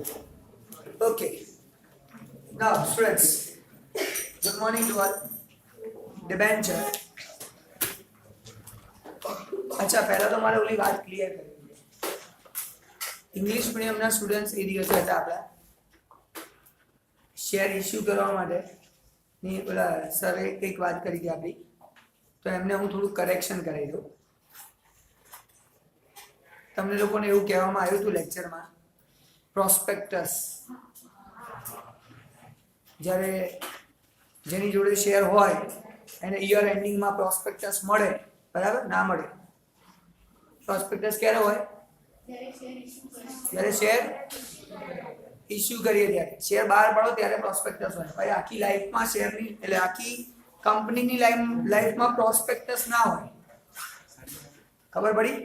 Okay. Now, students, good morning to all. Debenture. अच्छा पहला तो મારે ઓલી વાત ક્લિયર કરવી છે. ઇંગ્લિશ મીડિયમના સ્ટુડન્ટ્સ એ દિવસે હતા આપણા શેર ઇસ્યુ કરવા માટે ની પેલા સરે એક વાત કરી હતી આપણી, તો એમને હું થોડું કરેક્શન કરાવી દઉં. તમને લોકોને એવું કહેવામાં આવ્યું હતું લેક્ચરમાં, પ્રોસ્પેક્ટસ જ્યારે જેની જોડે શેર હોય એને યર એન્ડિંગમાં પ્રોસ્પેક્ટસ મળે, બરાબર? ના મળે. પ્રોસ્પેક્ટસ ક્યારે હોય? જ્યારે શેર ઇસ્યુ કરીએ ત્યારે, શેર બહાર પાડો ત્યારે પ્રોસ્પેક્ટસ હોય. ભાઈ આખી લાઈફમાં શેરની એટલે આખી કંપનીની લાઈફમાં પ્રોસ્પેક્ટસ ના હોય. ખબર પડી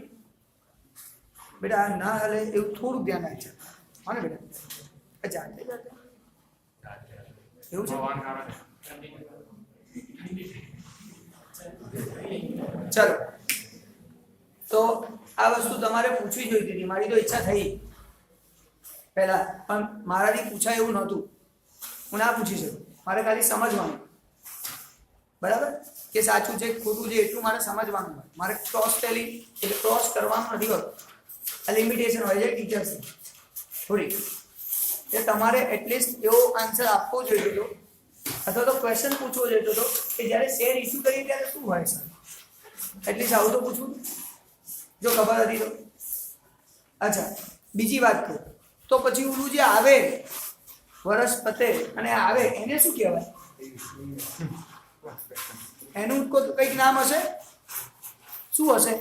બેટા? ના હાલે એવું થોડુંક ધ્યાન રાખજો, હા ને બેટા? અચ્છા એવું છે. ચલો, તો આ વસ્તુ તમારે પૂછવી જોઈતી હતી. મારી તો ઈચ્છા થઈ પહેલા, પણ મારાથી પૂછાય એવું નહોતું. હું ના પૂછી શકું. મારે ખાલી સમજવાનું, બરાબર? કે સાચું છે ખોટું છે એટલું મારે સમજવાનું હોય. મારે ક્રોસ ટેલિંગ એટલે ક્રોસ કરવાનું નથી હોતું. આ લિમિટેશન હોય છે ટીચર્સની થોડી, એટલે તમારે એટલીસ્ટ એવો આન્સર આપવો જોઈએ હતો, અથવા તો ક્વેશ્ચન પૂછવો જોઈએ હતો કે જ્યારે શેર ઇસ્યુ કરીએ ત્યારે શું હોય સર, એટલીસ્ટ આવું તો પૂછવું જો ખબર હતી તો. અચ્છા, બીજી વાત કહું તો પછી ઓલું જે આવે વર્ષ પતે અને આવે એને શું કહેવાય? એનું કંઈક નામ હશે. શું હશે?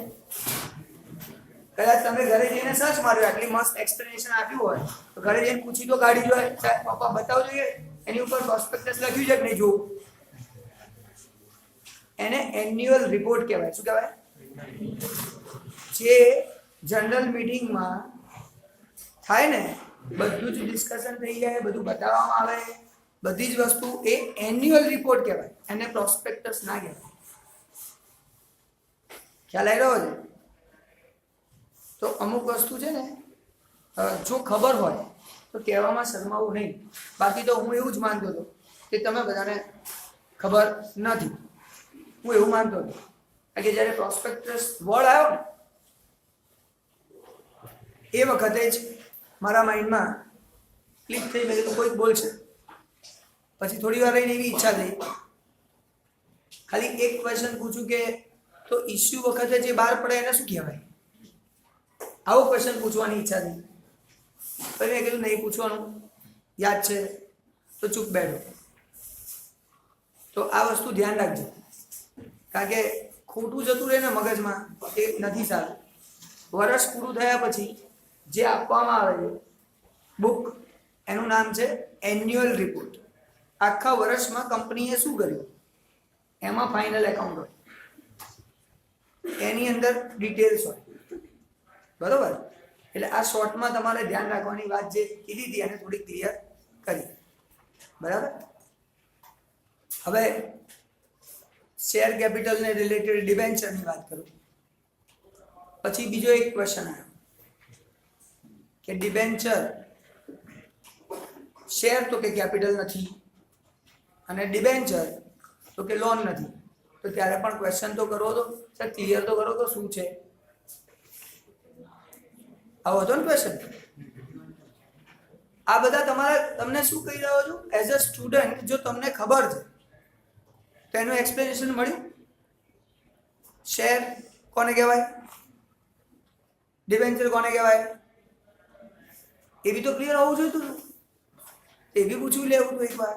કદાચ તમે ઘરે જઈને સર્ચ માર્યો, આટલી મસ્ત એક્સપ્લેનેશન આપ્યું હોય તો ઘરે જઈને પૂછી તો કાઢી જોઈએ, પપ્પા બતાવજો એની ઉપર પ્રોસ્પેક્ટસ લખ્યું છે કે નહીં જોવું. એને એન્યુઅલ રિપોર્ટ કહેવાય. શું કહેવાય? જે જનરલ મીટિંગમાં થાય ને, બધું જ ડિસ્કશન થઈ જાય, બધું બતાવવામાં આવે, બધી જ વસ્તુ, એ એન્યુઅલ રિપોર્ટ કહેવાય. એને પ્રોસ્પેક્ટસ ના કહેવાય. ખ્યાલ આવી રહ્યો છે? તો અમુક વસ્તુ છે ને, જો ખબર હોય તો કહેવામાં શરમાવું નહીં. બાકી તો હું એવું જ માનતો હતો કે તમે બધાને ખબર નથી. હું એવું માનતો હતો કે જ્યારે પ્રોસ્પેક્ટસ વર્ડ આવ્યો ને એ વખતે જ મારા માઇન્ડમાં ક્લિક થઈ, મેં કીધું કોઈક બોલશે. પછી થોડી વાર રહીને એવી ઈચ્છા થઈ, ખાલી એક ક્વેશ્ચન પૂછું કે તો ઇસ્યુ વખતે જે બહાર પડે એને શું કહેવાય? આવો ક્વેશ્ચન પૂછવાની ઈચ્છા થઈ. પછી મેં કીધું નહીં પૂછવાનું, યાદ છે તો ચૂપ બેઠો. તો આ વસ્તુ ધ્યાન રાખજો, કારણ કે ખોટું જતું રહે ને મગજમાં એ નથી સારું. વર્ષ પૂરું થયા પછી જે આપવામાં આવે છે બુક, એનું નામ છે એન્યુઅલ રિપોર્ટ. આખા વર્ષમાં કંપનીએ શું કર્યું એમાં ફાઇનલ એકાઉન્ટ હોય, એની અંદર ડિટેલ્સ હોય, બરોબર? એટલે આ શોર્ટમાં તમારે ધ્યાન રાખવાની વાત જે કીધી હતી એને થોડી ક્લિયર કરી, બરાબર? હવે શેર કેપિટલને રિલેટેડ ડિબેન્ચરની વાત કરું. પછી બીજો એક ક્વેશ્ચન આવ્યો કે ડિબેન્ચર શેર તો કે કેપિટલ નથી અને ડિબેન્ચર તો કે લોન નથી. તો ત્યારે પણ ક્વેશ્ચન તો કરવો તો સર, ક્લિયર તો કરો તો શું છે. આવો હતો ને ક્વેશ્ચન. આ બધા તમને શું કહી રહ્યો છું? એઝ અ સ્ટુડન્ટ જો તમને ખબર છે તો એનું એક્સપ્લેનેશન મળ્યું. શેર કોને કહેવાય, ડિબેન્ચર કોને કહેવાય, એ બી તો ક્લિયર હોવું જોઈએ હતું. એ બી પૂછવું લેવું હતું એકવાર.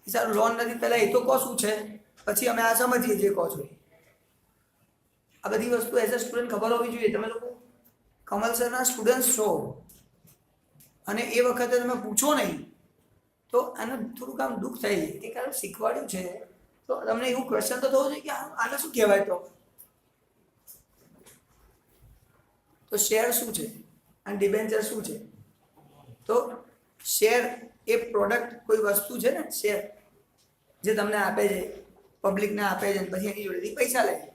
સારું લોન નથી, પહેલાં એ તો કહો શું છે, પછી અમે આ સમજીએ જે કહો છો. આ બધી વસ્તુ એઝ અ સ્ટુડન્ટ ખબર હોવી જોઈએ. તમે લોકો કમલ સરના સ્ટુડન્ટ્સ છો અને એ વખતે તમે પૂછો નહીં તો આને થોડુંક આમ દુઃખ થઈ જાય કે કારણ શીખવાડ્યું છે તો તમને એવું ક્વેશ્ચન તો થવું જોઈએ કે આને શું કહેવાય. તો શેર શું છે અને ડિબેન્ચર શું છે? તો શેર એ પ્રોડક્ટ, કોઈ વસ્તુ છે ને, શેર જે તમને આપે છે, પબ્લિકને આપે છે, પછી એની જોડેથી પૈસા લે છે.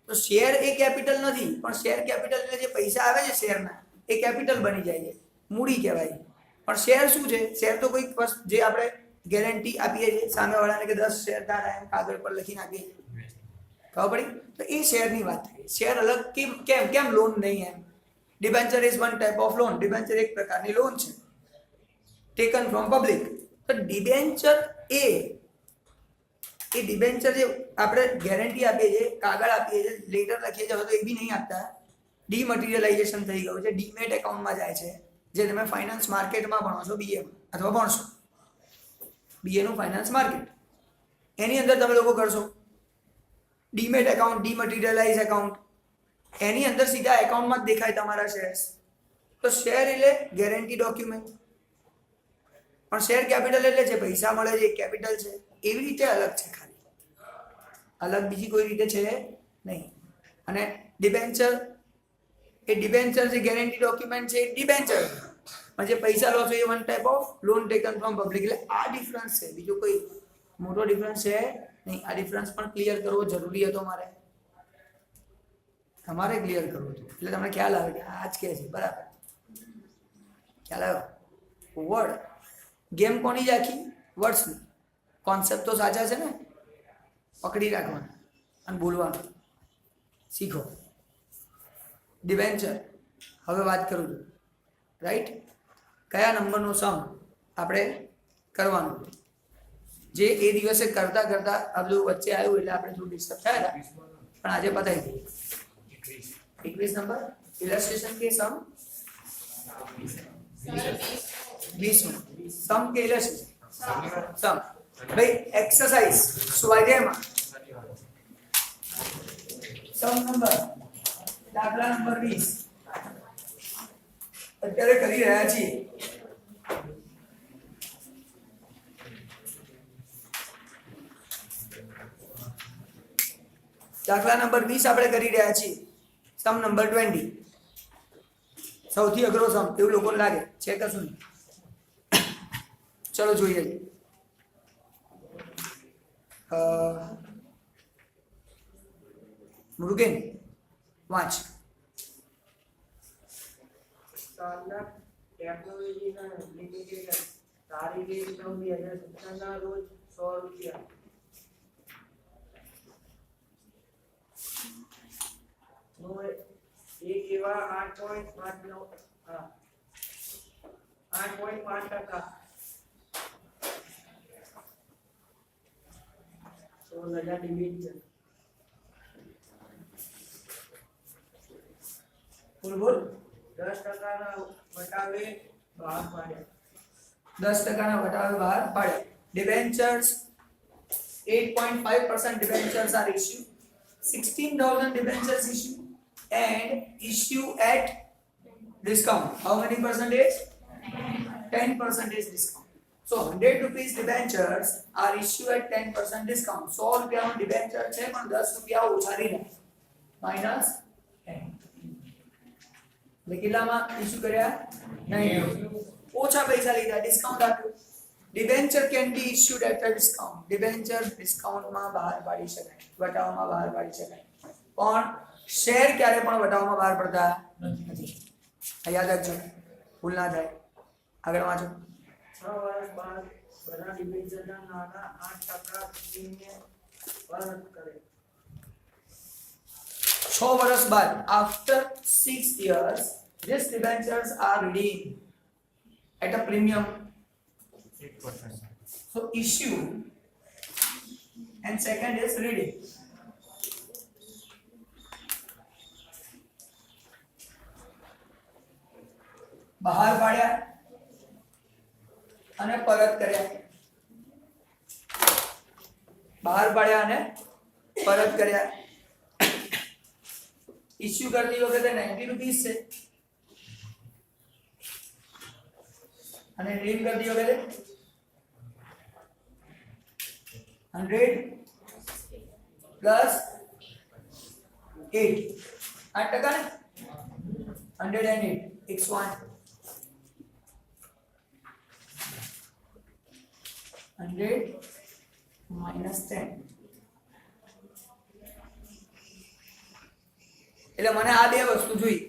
તો શેર એ કેપિટલ નથી, પણ શેર કેપિટલ એટલે જે પૈસા આવે છે શેરના એ કેપિટલ બની જાય છે. મૂડી કહેવાય. પણ શેર શું છે? શેર તો કોઈક જે આપણે ગેરંટી આપીએ છીએ સામેવાળાને કે 10 શેર તારા એમ કાગળ પર લખીને આપીએ, ખબર પડી? તો એ શેરની વાત થઈ. શેર અલગ કેમ લોન નહીં એમ? Debenture is one type of loan. Debenture એક પ્રકારની લોન છે ટેકન ફ્રોમ પબ્લિક. તો ડિબેન્ચર એ ડિબેન્ચર જે આપણે ગેરંટી આપીએ છીએ, કાગળ આપીએ છીએ, લેટર લખીએ છીએ, તો એ બી નહીં આપતા. ડીમટીરિયલાઇઝેશન થઈ ગયું છે, ડીમેટ એકાઉન્ટમાં જાય છે, જે તમે ફાઇનાન્સ માર્કેટમાં ભણો છો, બીએમાં અથવા ભણશો, બીએનું ફાઇનાન્સ માર્કેટ, એની અંદર તમે લોકો કરશો ડીમેટ એકાઉન્ટ, ડીમટીરિયલાઇઝ એકાઉન્ટ. એની અંદર સીધા એકાઉન્ટમાં જ દેખાય તમારા શેર્સ. તો શેર એટલે ગેરંટી ડોક્યુમેન્ટ. પણ શેર કેપિટલ એટલે જે પૈસા મળે છે એ કેપિટલ છે. એવી રીતે અલગ છે, ખાલી અલગ બીજી કોઈ રીતે છે નહીં. અને ડિબેન્ચર જે ગેરંટી ડોક્યુમેન્ટ છે એ ડિબેન્ચર, પણ જે પૈસા લો છો એ one type of loan taken from public. એટલે આ ડિફરન્સ છે, બીજો કોઈ મોટો ડિફરન્સ છે નહીં. આ ડિફરન્સ પણ ક્લિયર કરવો જરૂરી હતો તમારે ક્લિયર કરવું હતું, એટલે તમને ખ્યાલ આવે કે આ જ કે છે, બરાબર ખ્યાલ આવ્યો. વર્ડ ગેમ કોની જ આખી? વર્ડ્સની. કોન્સેપ્ટ તો સાચા છે ને, પકડી રાખવાના અને બોલવાનું શીખો. ડિબેન્ચર હવે વાત કરું છું, રાઈટ? કયા નંબરનો સમ આપણે કરવાનું, જે એ દિવસે કરતા આ બધું વચ્ચે આવ્યું એટલે આપણે થોડું ડિસ્ટર્બ થયા હતા, પણ આજે પતાવી દઈએ. 21 નંબર ઇલસ્ટ્રેશન કે સમ 20 સમ કે ઇલસ્ટ્રેશન સમ. ભાઈ એક્સરસાઇઝ સ્વાધ્યાયમાં સમ નંબર દાખલા નંબર 20 અત્યારે કરી રહ્યા છીએ. દાખલા નંબર 20 આપણે કરી રહ્યા છીએ. સમ નંબર 20 સૌથી અઘરો સમ એવું લોકોને લાગે છે, કશું નહીં. ચલો જોઈએ. મુરુગેન વાંચ. ટેકનોલોજીના એપ્લિકેશન તારીખ 1/9/2017 રોજ ₹100. એક એવા 8.5% 16,000 ડિબેન્ચર. બોલ 10% વટાવે બહાર પાડ્યા. 10% વટાવે બહાર પાડ્યા. Debentures 8.5% debentures are issued. 16,000 debentures issued and issue at discount. How many percentage? 10% discount. So 100 rupees debentures are issued at 10% discount. 100 રૂપિયાનો debenture છે પણ 10 રૂપિયા ઓછા લીધા minus 10. કેટલામાં ઇશ્યુ કર્યા? નહીં, ઓછા પૈસા લીધા, ડિસ્કાઉન્ટ આપ્યું. Debenture can be issued at a discount. Debenture ડિસ્કાઉન્ટમાં બહાર પાડી શકાય, વટાવમાં બહાર પાડી શકાય, પણ શેર ક્યારે પણ વટાવમાં બહાર પડતા નથી. યાદ રાખજો, ભૂલ ના થાય. આગળ વાંચો. 6 વર્ષ બાદ બધા ડિબેન્ચરના નાના 8% સુધીને પરત કરે. 6 વર્ષ બાદ, after 6 years, these debentures are redeemed at a premium 8%. so issue and second is redeem. બહાર પાડ્યા અને પરત કર્યા. બહાર પાડ્યા અને પરત કર્યા. ઇશ્યુ કરતી વખતે 90 રૂપીસ છે અને રીડીમ કરતી વખતે 100 પ્લસ 8 8% ને 108 108 100 minus 10. એટલે મને આ બે વસ્તુ જોઈ,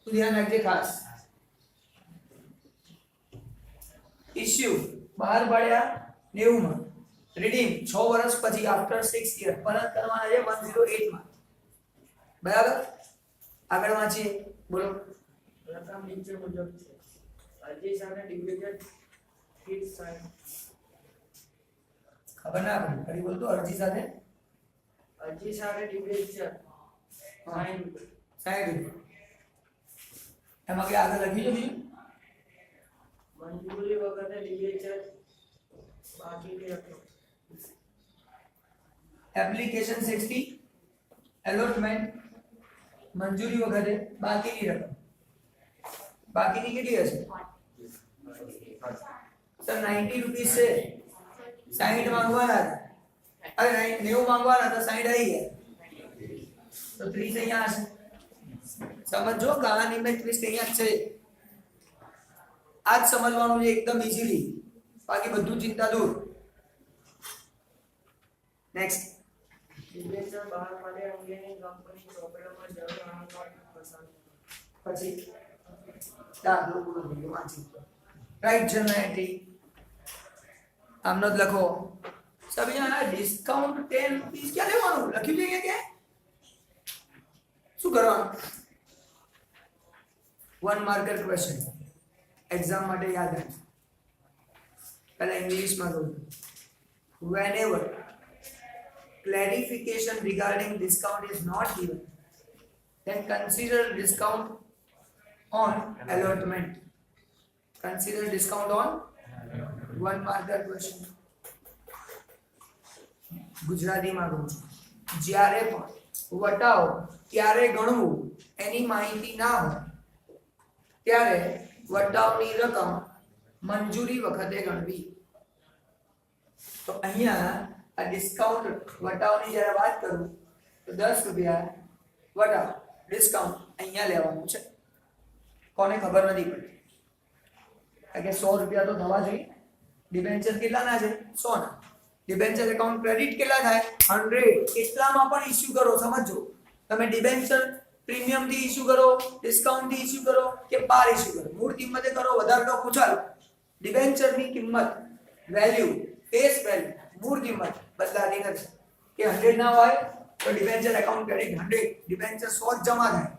તું ધ્યાન રાખજે ખાસ. ઇશ્યુ બહાર પાડ્યા 90 માં, રિડીમ 6 વર્ષ પછી આફ્ટર 6 યર પરત કરવાના છે 108 માં. બરાબર, આગળ વાંચીએ. બોલો. રકમ નીચે મુજબ છે. અરજી સામે ડિવિઝન ફીસ સાઈન. ખબર ના પડી, ફરી બોલ તો. અરજી સાથે અરજી સામે ડિવિઝન સાઈન. 60 એમાં કે આગળ લખી જો બીજું. મંજૂરી વગરને ડિવિઝન બાકીની રકમ. એપ્લિકેશન 60 એલોટમેન્ટ મંજૂરી વખતે બાકીની રકમ. બાકીની કેટલી હશે સર? 90 રૂપીસ છે. 60 માંગવાના હતા, અરે 90 માંગવાના હતા, 60 આવી ગયા તો 30 અહીંયા હશે. સમજો કહાની મેં ટ્વિસ્ટ અહીંયા જ છે. આજ સમજવાનું છે એકદમ ઈઝીલી, બાકી બધું ચિંતા દૂર. નેક્સ્ટ. ડિવિઝન બહાર પાડે અંગેની કંપની ચોપડામાં જરૂર આંકડા પસંદ. પછી દાખલો પૂરો થઈ ગયો. વાંચી રાઈટ જર્નલ એન્ટ્રી આમનો જ લખો. સબ यहाँ ડિસ્કાઉન્ટ 10 રૂપીસ ક્યાં લેવાનું લખ્યું છે અહીંયા? કે શું કરવાનું? 1 માર્કર ક્વેશ્ચન એક્ઝામ માટે યાદ રાખ. પહેલા ઇંગ્લિશમાં કહું. whenever clarification regarding discount is not given, then consider discount on allotment. Consider discount on 1 marker question. ગુજરાતીમાં કહું છું. જ્યારે પણ વટાવ ક્યારે ગણવું એની માહિતી ના હોય ત્યારે વટાવની રકમ મંજૂરી વખતે ગણવી. તો અહીંયા આ ડિસ્કાઉન્ટ વટાવની જ્યારે વાત કરું તો 10 રૂપિયા વટાવ ડિસ્કાઉન્ટ અહીંયા લેવાનું છે. કોને ખબર નથી પડતી? કારણ કે 100 રૂપિયા તો થવા જોઈએ. ડિબેન્ચર કેટલાના છે? 100 ના. ડિબેન્ચર એકાઉન્ટ ક્રેડિટ કેટલા થાય? 100. કેટલામાં પણ ઇશ્યુ કરો સમજો. તમે ડિબેન્ચર પ્રીમિયમ થી ઇશ્યુ કરો, ડિસ્કાઉન્ટ થી ઇશ્યુ કરો કે પાર ઇશ્યુ કરો, મૂળ કિંમતે કરો, વધારે લો પૂછાલો. ડિબેન્ચર ની કિંમત વેલ્યુ ફેસ વેલ્યુ મૂળ કિંમત બદલાતી નથી. કે 100 ના હોય તો ડિબેન્ચર એકાઉન્ટ ક્રેડિટ 100, ડિબેન્ચર 100 જ જમા થાય.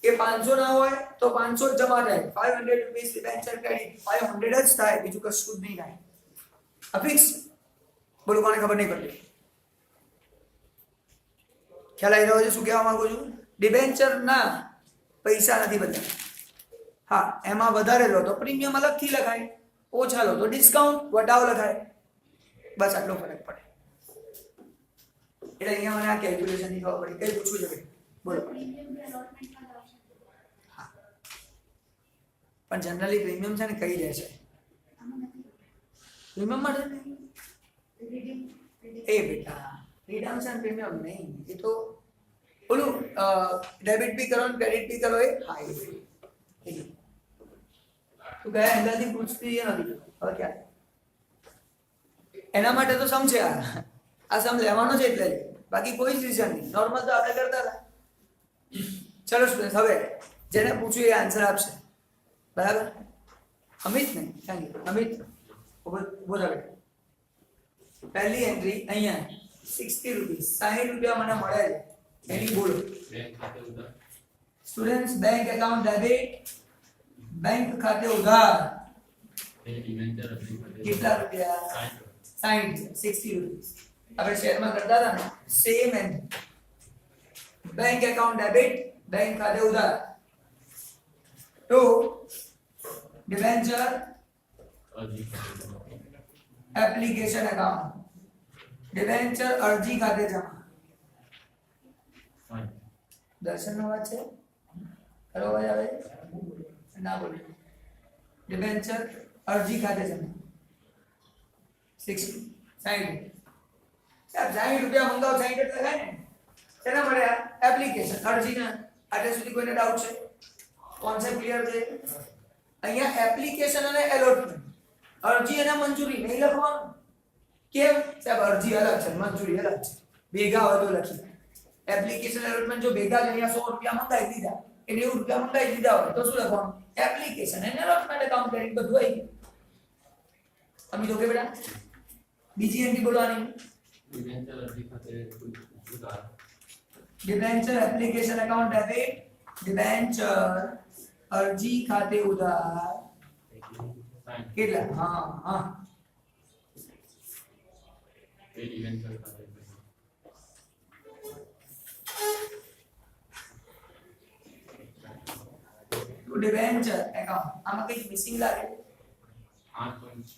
કે 500 ના હોય તો 500 જ જમા થાય. 500 રૂપીસ ડિબેન્ચર ક્રેડિટ 500 જ થાય, બીજું કશું જ નહીં થાય. અફિક્સ બોલો, કોને ખબર નહીં પડતી? ખ્યાલ આવી રહ્યો છે શું કહેવા માંગુ છું? ડિબેન્ચર ના પૈસા નથી બદલાતા. હા, એમાં વધારે લો તો પ્રીમિયમ અલગથી લખાય, ઓછા લો તો ડિસ્કાઉન્ટ વટાવ લખાય. બસ આટલો ફરક પડે. એટલે અહીંયા મને આ કેલ્ક્યુલેશન ની ખબર પડી. કઈ પૂછવું છે? બોલો. હા, પણ જનરલી પ્રીમિયમ છે ને કઈ દે છે? પ્રીમિયમ માટે એ બેટા રિડમ્પશન પ્રીમિયમ નહીં, એ તો ઓલું ડેબિટ બી કરો ક્રેડિટ બી કરો. એ હા, એ તું ગયા એંગલથી પૂછતી નથી. હવે ક્યાં એના માટે તો સમ છે. આ સમ લેવાનો છે એટલે, બાકી કોઈ જ રીઝન નહીં. નોર્મલ તો આપણે કરતા હતા. ચલો સ્ટુડન્ટ, હવે જેને પૂછ્યું એ આન્સર આપશે. બરાબર? અમિત ને થેન્ક યુ. અમિત બોલો. પહેલી એન્ટ્રી અહીંયા 60 રૂપીસ 60 રૂપિયા મને મળે છે એની બોલો. Students bank account debit, bank ખાતે ઉધાર કેટલા રૂપિયા? 60 રૂપીસ. આપણે શેરમાં કરતા હતા ને same entry. Bank account debit, bank ખાતે ઉધાર તો ડિબેન્ચર એપ્લિકેશન એકાઉન્ટ, ડિબેન્ચર અરજી ખાતે જમા. દર્શનનો વાત છે? ખરો અવાજ આવે? ના બોલે. ડિબેન્ચર અરજી ખાતે જમા 60 સાહેબ 60 રૂપિયા મંગાવ 60 એટલે થાય ને. શેના મળ્યા? એપ્લિકેશન અરજીના. આટલે સુધી કોઈને ડાઉટ છે? કોન્સેપ્ટ ક્લિયર છે? અહીંયા એપ્લિકેશન અને એલોટમેન્ટ, અરજી અને મંજૂરી નહીં લખવાનું. કેમ સાહેબ? અરજી અલગ છે, મંજૂરી અલગ છે. ભેગા હોય તો લખી. એપ્લિકેશન એલોટમેન્ટ જો ભેગા જ અહીંયા 100 રૂપિયા મંગાવી દીધા, એ 90 રૂપિયા મંગાવી દીધા હોય તો શું લખવાનું? એપ્લિકેશન અને એલોટમેન્ટ એકાઉન્ટ કરીને બધું આવી ગયું. તમે જો કે બેટા બીજી એન્ટ્રી બોલવાની ડિબેન્ચર અરજી ખાતે ઉધાર debenture application account debit debenture અરજી ખાતે ઉધાર સાઈન કેટલા હા હા એ ડિબેન્ચર ખાતે તો ડિબેન્ચર એકાઉન્ટ આમાં કંઈક મિસિંગ લાગે 8.5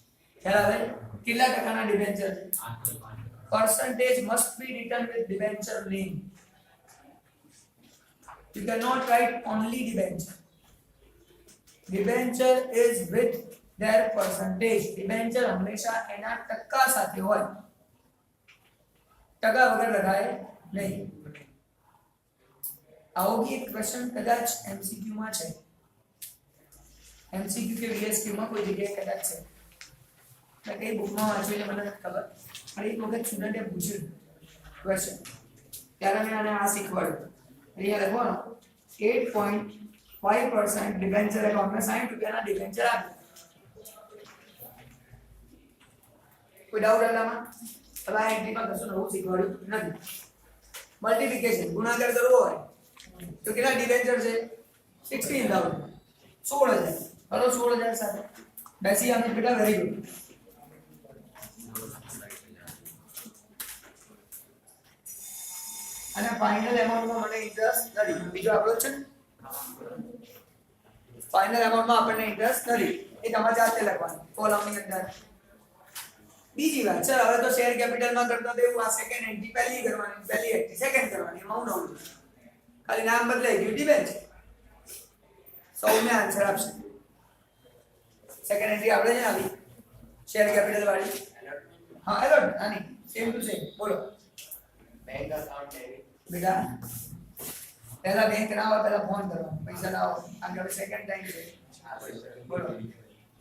ખ્યાલ આવે કેટલા ટકાના ડિબેન્ચર છે 8.5 percentage must be written with debenture name. You cannot write only debenture. Debenture is with their percentage. Debenture હંમેશા એના ટકા સાથે હોય ટકા વગર લખાય નહીં. આવો બી એક ક્વેશ્ચન કદાચ એમસીક્યુ માં છે એમસીક્યુ કે વીએસક્યુ માં કોઈ જગ્યાએ કદાચ છે એટલે કઈ બુકમાં વાંચ્યું એટલે મને નથી ખબર પણ એક વખત સ્ટુડન્ટે પૂછ્યું ક્વેશ્ચન ત્યારે મેં આને આ શીખવાડ્યું અહીંયા લખવાનું 8.5% ડિબેન્ચર એકાઉન્ટમાં 60 રૂપિયાના ડિબેન્ચર આપ્યા કોઈ ડાઉટ આમાં હવે આ એન્ટ્રીમાં કશું નવું શીખવાડ્યું નથી મલ્ટીપ્લિકેશન ગુણાકાર કરવો હોય તો કેટલા ડિબેન્ચર છે 16000 16000 હલો 16000 સાથે બેસી આને બેટા વેરી ગુડ અને ફાઇનલ એમાઉન્ટમાં મને ઇન્ટરેસ્ટ નથી બીજો આપણો છે ફાઇનલ એમાઉન્ટમાં આપણને ઇન્ટરેસ્ટ નથી એ તમારે જાતે લખવાનું કોલમની અંદર બીજી વાત સર હવે તો શેર કેપિટલમાં કરતા તો એવું આ સેકન્ડ એન્ટ્રી પહેલી કરવાની પહેલી એન્ટ્રી સેકન્ડ કરવાની એમાં નવું ખાલી નામ બદલાઈ ગયું ડિબેન્ચર સૌને આન્સર આપશે સેકન્ડ એન્ટ્રી આપણે છે આવી શેર કેપિટલ વાળી હા એલોટ આની સેમ ટુ સેમ બોલો બેંક અકાઉન્ટ ડેબિટ બેટા પહેલા બેંક ના આવે પહેલા ફોન કરવાનો પૈસા લાવો આગળ સેકન્ડ ટાઈમ છે બોલો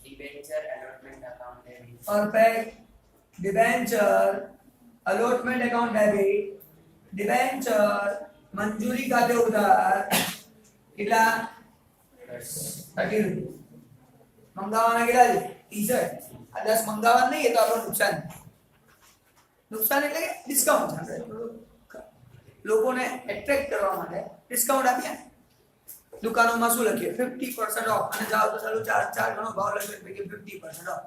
debenture allotment account debit perfect debenture allotment account debit debenture મંજૂરી ખાતે ઉધાર કેટલા 30 રૂપિયા મંગાવવાના કેટલા છે ટી-શર્ટ આ 10 મંગાવવાના નહીં એ તો આપણું નુકસાન નુકસાન એટલે કે ડિસ્કાઉન્ટ આપણે લોકોને એટ્રેક્ટ કરવા માટે ડિસ્કાઉન્ટ આપીએ દુકાનોમાં શું લખીએ 50% ઓફ અને જાવ તો ચાલો ચાર ગણો ભાવ લખીએ કે 50% ઓફ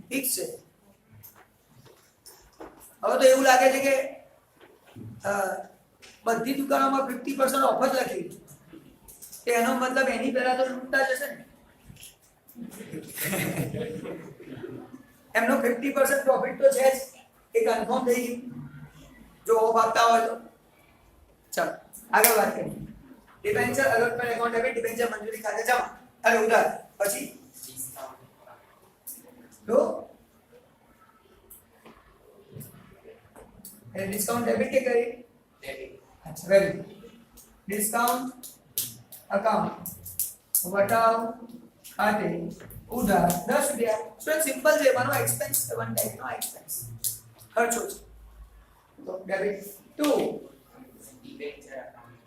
ઠીક છે હવે તો એવું લાગે છે કે બધી દુકાનોમાં 50% ઓફ જ લખી કે એનો મતલબ એની પહેલા તો લૂંટા જશે ને એમનો 50% પ્રોફિટ તો છે જ એ કન્ફર્મ થઈ ગયું જો ઓફ આપતા હોય તો ચાલો આગળ વાત કરીએ debenture allotment account debit debenture મંજૂરી ખાતે જમા અને ઉધાર પછી તો એ ડિસ્કાઉન્ટ ડેબિટ કે કરી ડેબિટ अच्छा वेरी गुड डिस्काउंट अकाउंट वटाव खाते उधार 10 रुपया स्टूडेंट सिंपल છે માનો એક્સપેન્સ વન ટાઈપ નો એક્સપેન્સ ખર્ચો છે તો debit 2 debenture account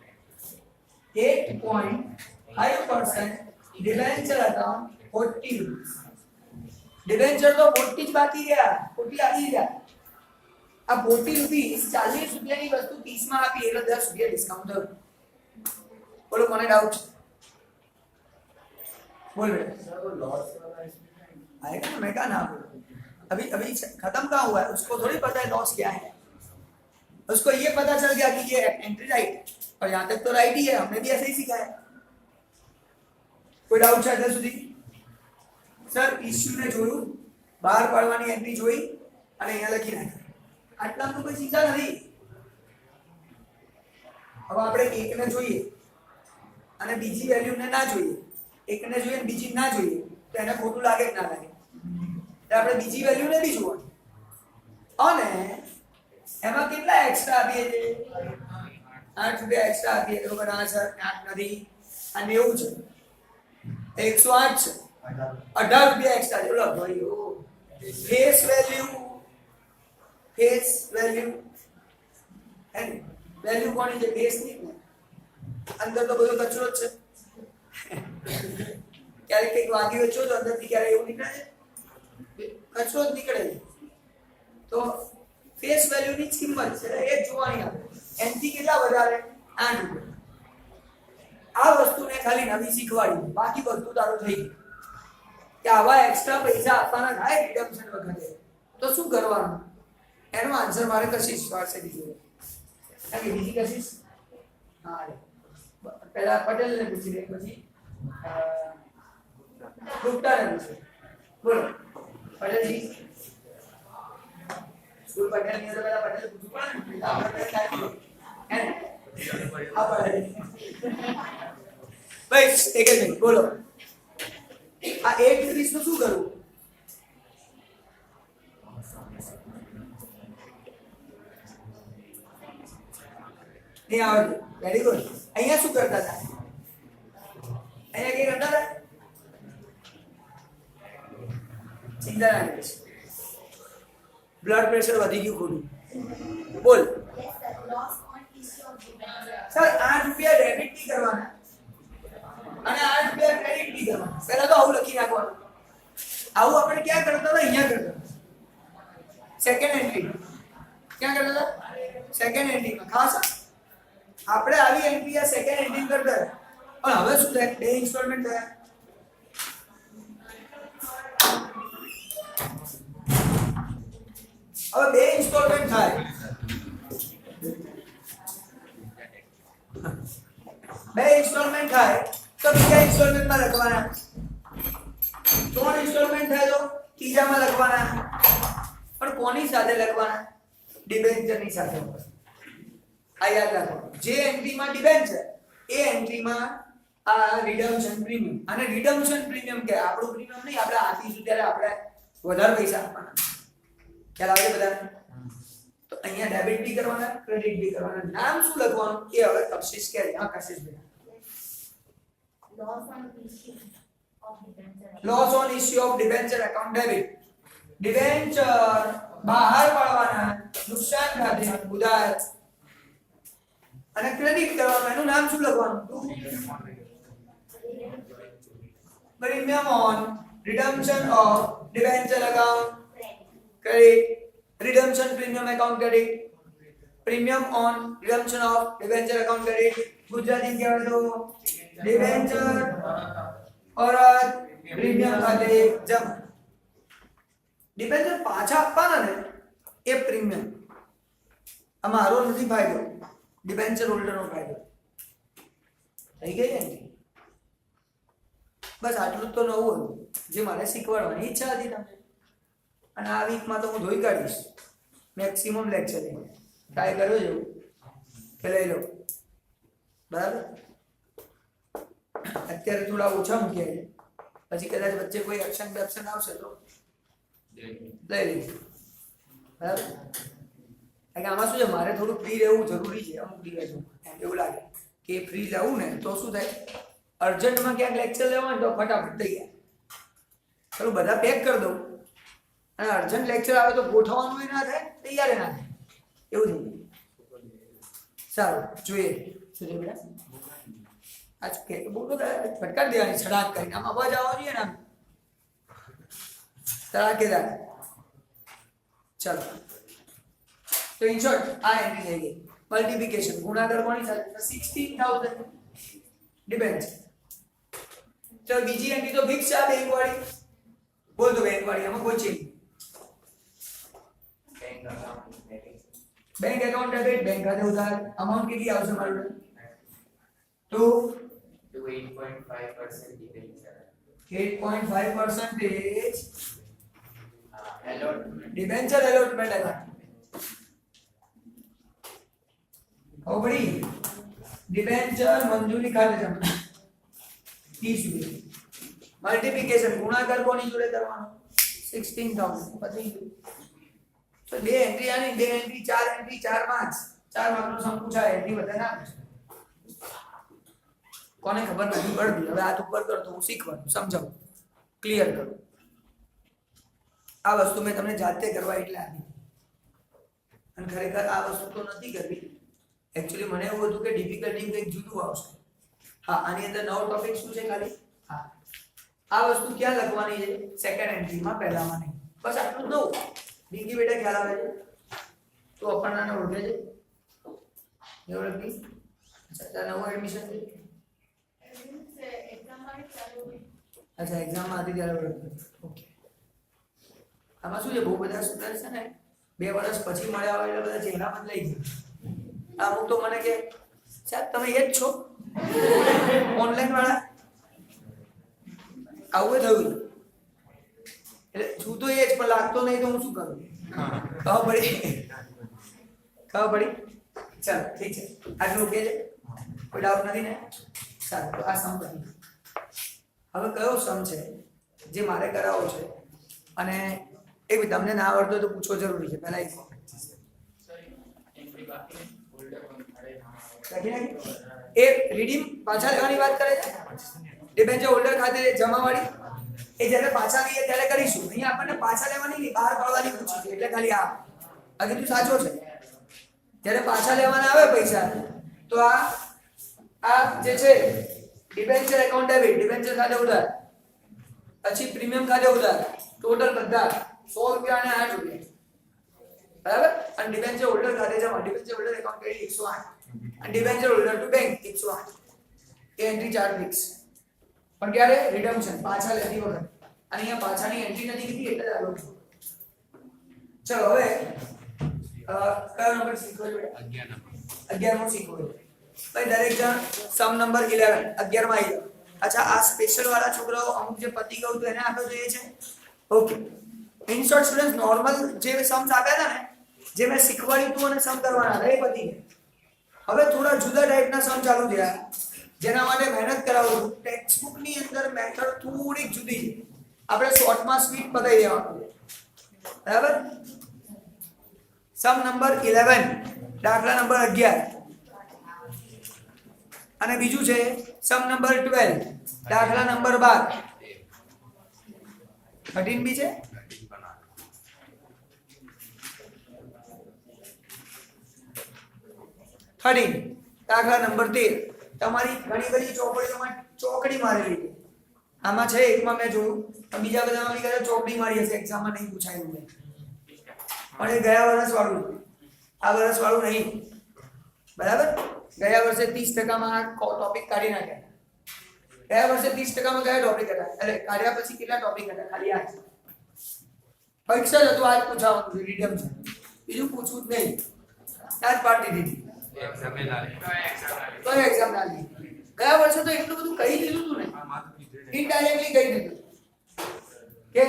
8.5% debenture account 40 રૂપિયા ડિબેન્ચર તો 40 જ બાકી રહ્યા 40 આવી ગયા આ 40 રૂપિયા 40 રૂપિયાની વસ્તુ 30 માં આપી એટલે 10 રૂપિયા ડિસ્કાઉન્ટ થયું બોલો કોને ડાઉટ बोल बेटा सर वो लॉस वाला इसमें आएगा ना मैं कहा ना अभी अभी खत्म कहाँ हुआ है उसको थोड़ी पता है लॉस क्या है उसको ये पता चल गया कि ये एंट्री राइट है और यहाँ तक तो राइट ही है हमने भी ऐसे ही सीखा है कोई डाउट છે અત્યાર સુધી સર ઇશ્યુ ને જોયું બહાર પાડવાની એન્ટ્રી જોઈ અને અહીંયા લખી નાખી આટલા તો કોઈ ચીજા નથી હવે આપણે એકને જોઈએ અને બીજી વેલ્યુને ના જોઈએ એકને જોઈએ બીજી ના જોઈએ તો એને ખોટું લાગે કે ના લાગે તો આપણે બીજી વેલ્યુને બી જોવાની અને એમાં કેટલા એક્સ્ટ્રા આપીએ છે 8 રૂપિયા એક્સ્ટ્રા આપીએ તો બરાબર સર 8 નથી આ 90 છે 108 છે 18 રૂપિયા એક્સ્ટ્રા છે બોલો ભાઈ ઓ ફેસ વેલ્યુ એન્ડ વેલ્યુ કોની છે ફેસ ની ને અંદર તો બધો કચરો જ છે ક્યારેક કંઈક વાગી વેચો તો અંદરથી ક્યારે એવું નીકળે છે કચરો જ નીકળે છે. તો ફેસ વેલ્યુની જ કિંમત છે એ જ જોવાની આપણે. એનથી કેટલા વધારે 8 રૂપિયા. આ વસ્તુને ખાલી નવી શીખવાડી, બાકી બધું તારું થઈ ગયું. કે આવા એક્સ્ટ્રા પૈસા આપવાના થાય રિડમ્પશન વખતે તો શું કરવાનું? એનો આન્સર મારે કશિશ વાળશે દીધો. કે બીજી કશિશ? હા પહેલા પટેલને પૂછી લે, પછી ગુપ્તાને પૂછે. બોલો પટેલજી. સ્કૂલ પટેલ ની પહેલા પટેલ પૂછવું પડે ને. આપણે કાઈ હે હા પટેલ ભાઈ એક જ મિનિટ બોલો. આ 1 ડિગ્રી નું શું કરવું? નહીં આવડતું. Very good. અહીંયા શું કરતા હતા? અહીંયા કઈ કરતા હતા? ચિંતા ના કરીશ. બ્લડ પ્રેશર વધી ગયું ખોટું. બોલ સર 8 રૂપિયા ડેબિટ ની કરવાના અને 8 રૂપિયા ક્રેડિટ ની કરવાના. પહેલા તો આવું લખી નાખવાનું. આવું આપણે ક્યાં કરતા હતા? અહીંયા કરતા હતા. સેકન્ડ એન્ટ્રી ક્યાં કરતા હતા? સેકન્ડ એન્ટ્રીમાં. ખાસ આપણે આવી એન્ટ્રી આ સેકન્ડ એન્ટ્રી કરતા હતા. પણ હવે શું થાય? 2 ઇન્સ્ટોલમેન્ટ થયા. હવે 2 ઇન્સ્ટોલમેન્ટ થાય. 2 ઇન્સ્ટોલમેન્ટ થાય તો બીજા ઇન્સ્ટોલમેન્ટમાં લખવાના. 3 ઇન્સ્ટોલમેન્ટ થાય તો ત્રીજામાં લખવાના. પણ કોની સાથે લખવાના? ડિબેન્ચરની સાથે. આ યાદ રાખો. જે એન્ટ્રીમાં ડિબેન્ચર એ એન્ટ્રીમાં આ રિડમ્પશન પ્રીમિયમ. અને રિડમ્પશન પ્રીમિયમ કે આપણું પ્રીમિયમ નહીં, આપણે આપીશું ત્યારે આપણે વધારે પૈસા આપવાના. ખ્યાલ આવે બધાને? તો અહીંયા ડેબિટ બી કરવાના, ક્રેડિટ બી કરવાના. નામ શું લખવાનું એ હવે કશિશ કહે. હા કશિશ બેટા. Loss on issue of debenture account debit. Debenture બહાર પાડવાના નુકસાન ખાતે ઉધાર અને ક્રેડિટ કરવાનું. એનું નામ શું લખવાનું? Premium on redemption of debenture account credit. redemption premium account credit. premium on redemption of debenture account credit. Gujarati કહેવાય તો debenture પરત પ્રીમિયમ ખાતે જમા. debenture પાછા આપવાના ને એ પ્રીમિયમ. આ મારો નથી ફાયદો, debenture હોલ્ડર નો ફાયદો. થઈ ગઈ ને? બસ આટલું તો નવું હતું જે મારે શીખવાડવાની ઈચ્છા હતી તમને. અને આ વીકમાં તો હું ધોઈ કાઢીશ મેક્સિમમ લેક્ચર. ટ્રાય કર્યો જેવું કે લઈ લો. બરાબર? અત્યારે થોડા ઓછા મૂક્યા છે, પછી કદાચ વચ્ચે કોઈ એક્શન બેક્શન આવશે તો લઈ લઈશું. બરાબર? કારણ કે આમાં શું છે, મારે થોડું ફ્રી રહેવું જરૂરી છે અમુક દિવસો. એવું લાગે કે ફ્રી રહેવું ને તો શું થાય, અર્જન્ટમાં ક્યાંક લેક્ચર લેવા હોય તો ફટાફટ થઈ જાય. ચલો બધા પેક કરી દઉં અને અર્જન્ટ લેક્ચર આવે તો ગોઠવવાનું ના થાય, તૈયાર ના થાય, એવું થઈ જાય. સારું જોઈએ શું છે બેટા? આજ કે બોલો ફટકાર દેવાની છડાક કરીને. આમ અવાજ આવવો જોઈએ ને, આમ તડાકેદાર. ચલો તો ઇન શોર્ટ આ એન્ટ્રી થઈ ગઈ. મલ્ટીપ્લિકેશન ગુણાકાર કોની સાથે? 16000 ડિબેન્ચર. ચલો બીજી એન્ટ્રી તો ફિક્સ છે બેંક વાળી. બોલ દો બેંક વાળી. આમાં કોઈ change? Bank account debit, bank खाते उधार. अमाउंट कितनी आवश्यक मालूम है? तो 8.5% डिबेंचर 8.5% allotment डिबेंचर अलॉटमेंट है. हो बड़ी डिबेंचर मंजूरी खाते जमा 30 रुपये. मल्टीप्लिकेशन गुणाकार कोनी जोड़े करवानो? 16000 पति. तो 2 एंट्री आनी, 2 एंट्री 4 एंट्री 4 मार्क्स. 4 मार्क्स નો સમ પૂછાય એન્ટ્રી બધા ના પૂછે. કોને ખબર નથી પડતી. હવે હાથ ઉપર કર તો હું શીખવાનું સમજાવું, ક્લિયર કરું. આ વસ્તુ મેં તમને જાતે કરવા એટલે આપી. અને ખરેખર આ વસ્તુ તો નથી કરવી. એક્ચ્યુઅલી મને એવું હતું કે ડિફિકલ્ટી કંઈક જુદું આવશે. હા, આની અંદર નવો ટોપિક શું છે ખાલી? હા, આ વસ્તુ ક્યાં લખવાની છે? સેકન્ડ એન્ટ્રીમાં, પહેલામાં નહીં. બસ આટલું જ નવું ડીંગી બેટા ખ્યાલ આવે છે તો અપર્ણાને ઓળખે છે એ ઓળખી અચ્છા નવું એડમિશન છે અચ્છા એક્ઝામમાં હતી ત્યારે ઓળખી ઓકે આમાં શું છે બહુ બધા સ્ટુડન્ટ છે ને 2 વર્ષ પછી મળ્યા હોય એટલે બધા ચહેરા બદલાઈ ગયા અમુક તો મને કે સાહેબ તમે એ જ છો ઓનલાઈન વાળા આવું થયું એટલે છું તો એ જ પણ લાગતો નહીં તો હું શું કરું ખબર પડી ચાલો ઠીક છે આટલું ઓકે છે કોઈ ડાઉટ નથી ને સારું તો આ સમ કરી હવે કયો સમ છે જે મારે કરાવવો છે અને એ બી તમને ના આવડતો તો પૂછવો જરૂરી છે પહેલા એ રીડીમ પાછા લેવાની વાત કરે છે ડિબેન્ચર હોલ્ડર ખાતે જમાવાળી એ જ્યારે પાછા લઈએ ત્યારે કરીશું અહીંયા આપણને પાછા લેવાની નહીં બહાર પાડવાની પૂછી છે એટલે ખાલી આ કીધું સાચો છે જ્યારે પાછા લેવાના આવે પૈસા તો આ જે છે ડિબેન્ચર એકાઉન્ટ ડેબિટ ડિબેન્ચર ખાતે ઉધાર પછી પ્રીમિયમ ખાતે ઉધાર ટોટલ બધા 100 રૂપિયા અને 8 રૂપિયા બરાબર અને ડિબેન્ચર હોલ્ડર ખાતે જમા ડિબેન્ચર હોલ્ડર એકાઉન્ટ ક્રેડિટ 108 અને debenture holder to bank 108 A entry charge fix પણ ક્યારે રિડમ્પશન પાછા લેતી વખત અને અહીંયા પાછાની એન્ટ્રી નથી કીધી એટલે ચાલો ચલો હવે કયો નંબર શીખવો છે 11 નો શીખવો છે ભાઈ દરેક જણ સમ નંબર 11 11 માં આવી જાઓ અચ્છા આ સ્પેશિયલ વાળા છોકરાઓ અમુક જે પતી ગયું તો એને આપણે જોઈએ છે okay in short student normal જે સમ્સ આપ્યા હતા ને જે મેં શીખવાડ્યું હતું અને સમ કરવાના હતા એ પતી ગયા હવે થોડા જુદા ટાઈપના સમ ચાલુ થયા જેના માટે મહેનત કરાવું ટેક્સ્ટબુક ની અંદર મેથડ થોડીક જુદી છે આપણે શોર્ટમાં સ્પીડ પતાવી દેવાનું છે બરાબર સમ નંબર 11 દાખલા નંબર 11 અને બીજું છે સમ નંબર 12 દાખલા નંબર 12 13 બી છે દાખલા નંબર 13 તમારી ઘણી બધી ચોકડીઓમાં ચોકડી મારેલી છે આમાં છે એકમાં મેં જોયું બીજા બધામાં બી કદાચ ચોકડી મારી હશે એક્ઝામમાં નહીં પૂછાયું મેં પણ એ ગયા વર્ષ વાળું આ વર્ષ વાળું નહીં બરાબર ગયા વર્ષે 30% માં ટોપિક કાઢી નાખ્યા ગયા વર્ષે 30% માં કયા ટોપિક હતા એટલે કાઢ્યા પછી કેટલા ટોપિક હતા ખાલી આ પરીક્ષા જ હતું આજ પૂછાવાનું છે રીડમ છે બીજું પૂછવું જ નહીં આજ પાર્ટી દીધી તો એક્ઝામ ના લીધી ગયા વર્ષે તો એટલું બધું કહી દીધું તું ને ઇનડાયરેક્ટલી કહી દીધું કે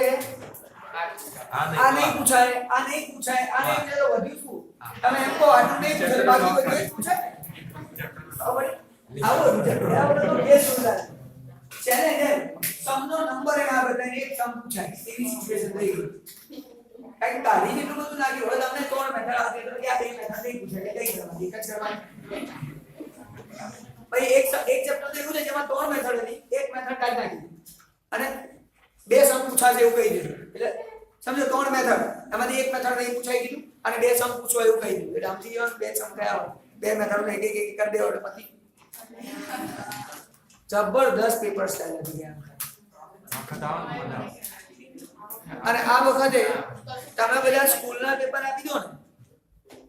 આ નહીં પૂછાય આ નહીં પૂછાય આ નહીં પૂછાય તો વધ્યું શું તમે એમ કહો આટલું નહીં પૂછાય બાકી બધું પૂછાય આવો ગયા વર્ષે તો બે સુવિધા છે ને જેમ સમનો નંબર એના બધાને એક સમ પૂછાય એવી સિચ્યુએશન થઈ ગઈ કારણ તારી જેટલું બધું લાગ્યું હવે તમને 3 મેથડ આવતી તો કે આ બે મેથડ નહીં પૂછાય કઈ કરવાની એક જ કરવાની ભાઈ એક ચેપ્ટર તો એવું છે જેમાં 3 મેથડ હતી એક મેથડ કાઢી નાખી અને બે સમ પૂછાશે એવું કહી દીધું એટલે સમજો 3 મેથડ એમાંથી એક મેથડ નહીં પૂછાઈ ગયું અને બે સમ પૂછવા એવું કહી દીધું એટલે આમથી બે સમ કયા બે મેથડ એક એક કરી દેવો એટલે પછી જબરદસ્ત પેપર સ્ટાઇલ હતી અને આ વખતે તમે બધા સ્કૂલના પેપર આપી દો ને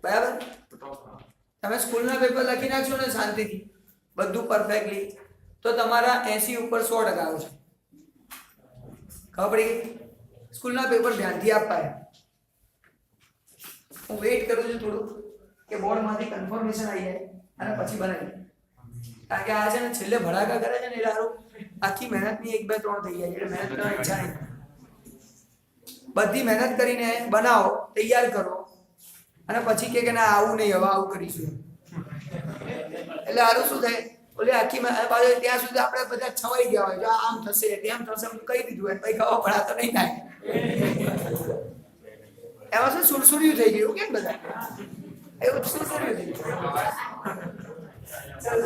બરાબર તમે સ્કૂલના પેપર લખી નાખશો ને શાંતિથી બધું પરફેક્ટલી તો તમારા 80 ઉપર 100% આવશે ખબર પડી ગઈ સ્કૂલના પેપર ધ્યાનથી આપવાય હું વેઇટ કરું છું થોડું કે બોર્ડમાંથી કન્ફર્મેશન આવી જાય અને પછી બનાવી કારણ કે આ છે ને છેલ્લે ભડાકા કરે છે ને એટલે સારું આખી મહેનતની 1 2 3 થઈ જાય એટલે મહેનત કરવાની ઈચ્છા નહીં બધી મહેનત કરીને બનાવો તૈયાર કરો અને પછી કે ના આવું નહીં હવે આવું કરીશું એટલે સારું શું થાય ઓલે આખી બાજુ ત્યાં સુધી આપણે બધા છવાઈ ગયા હોય જો આમ થશે તેમ થશે એમ કહી દીધું હોય પછી ખબર પડે તો નહીં થાય એમાં શું સુરસુર્યું થઈ ગયું કેમ બધા એવું સુરસુર્યું થઈ ગયું ચાલો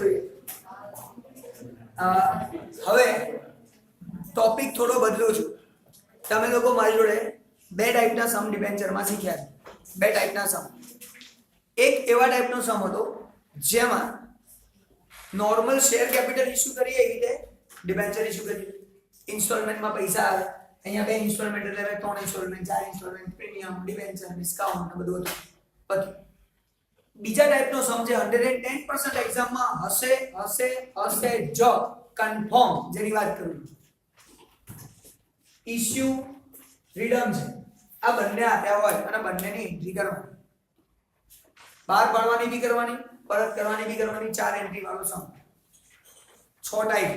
હવે ટોપિક થોડો બદલું છું તમે લોકો મારી જોડે 2 ટાઈપના સમ ડિબેન્ચરમાં શીખ્યા છે 2 ટાઈપના સમ એક એવા ટાઈપનો સમ હતો જેમાં નોર્મલ શેર કેપિટલ ઇશ્યુ કરીએ એવી રીતે ડિબેન્ચર ઇશ્યુ કરી ઇન્સ્ટોલમેન્ટમાં પૈસા આવે અહીંયા 2 ઇન્સ્ટોલમેન્ટ એટલે 3 installment 4 installment premium debenture discount ને બધું હતું. પછી બીજા ટાઈપનો સમ છે 110% એક્ઝામમાં હશે જ કન્ફર્મ, જેની વાત કરું ઇશ્યુ ફ્રીડમ છે. આ બંને આપ્યા હોય અને બંનેની એન્ટ્રી કરવાની, બહાર પાડવાની બી કરવાની, પરત કરવાની બી કરવાની. 4 એન્ટ્રી વાળો સમ, 6 ટાઈપ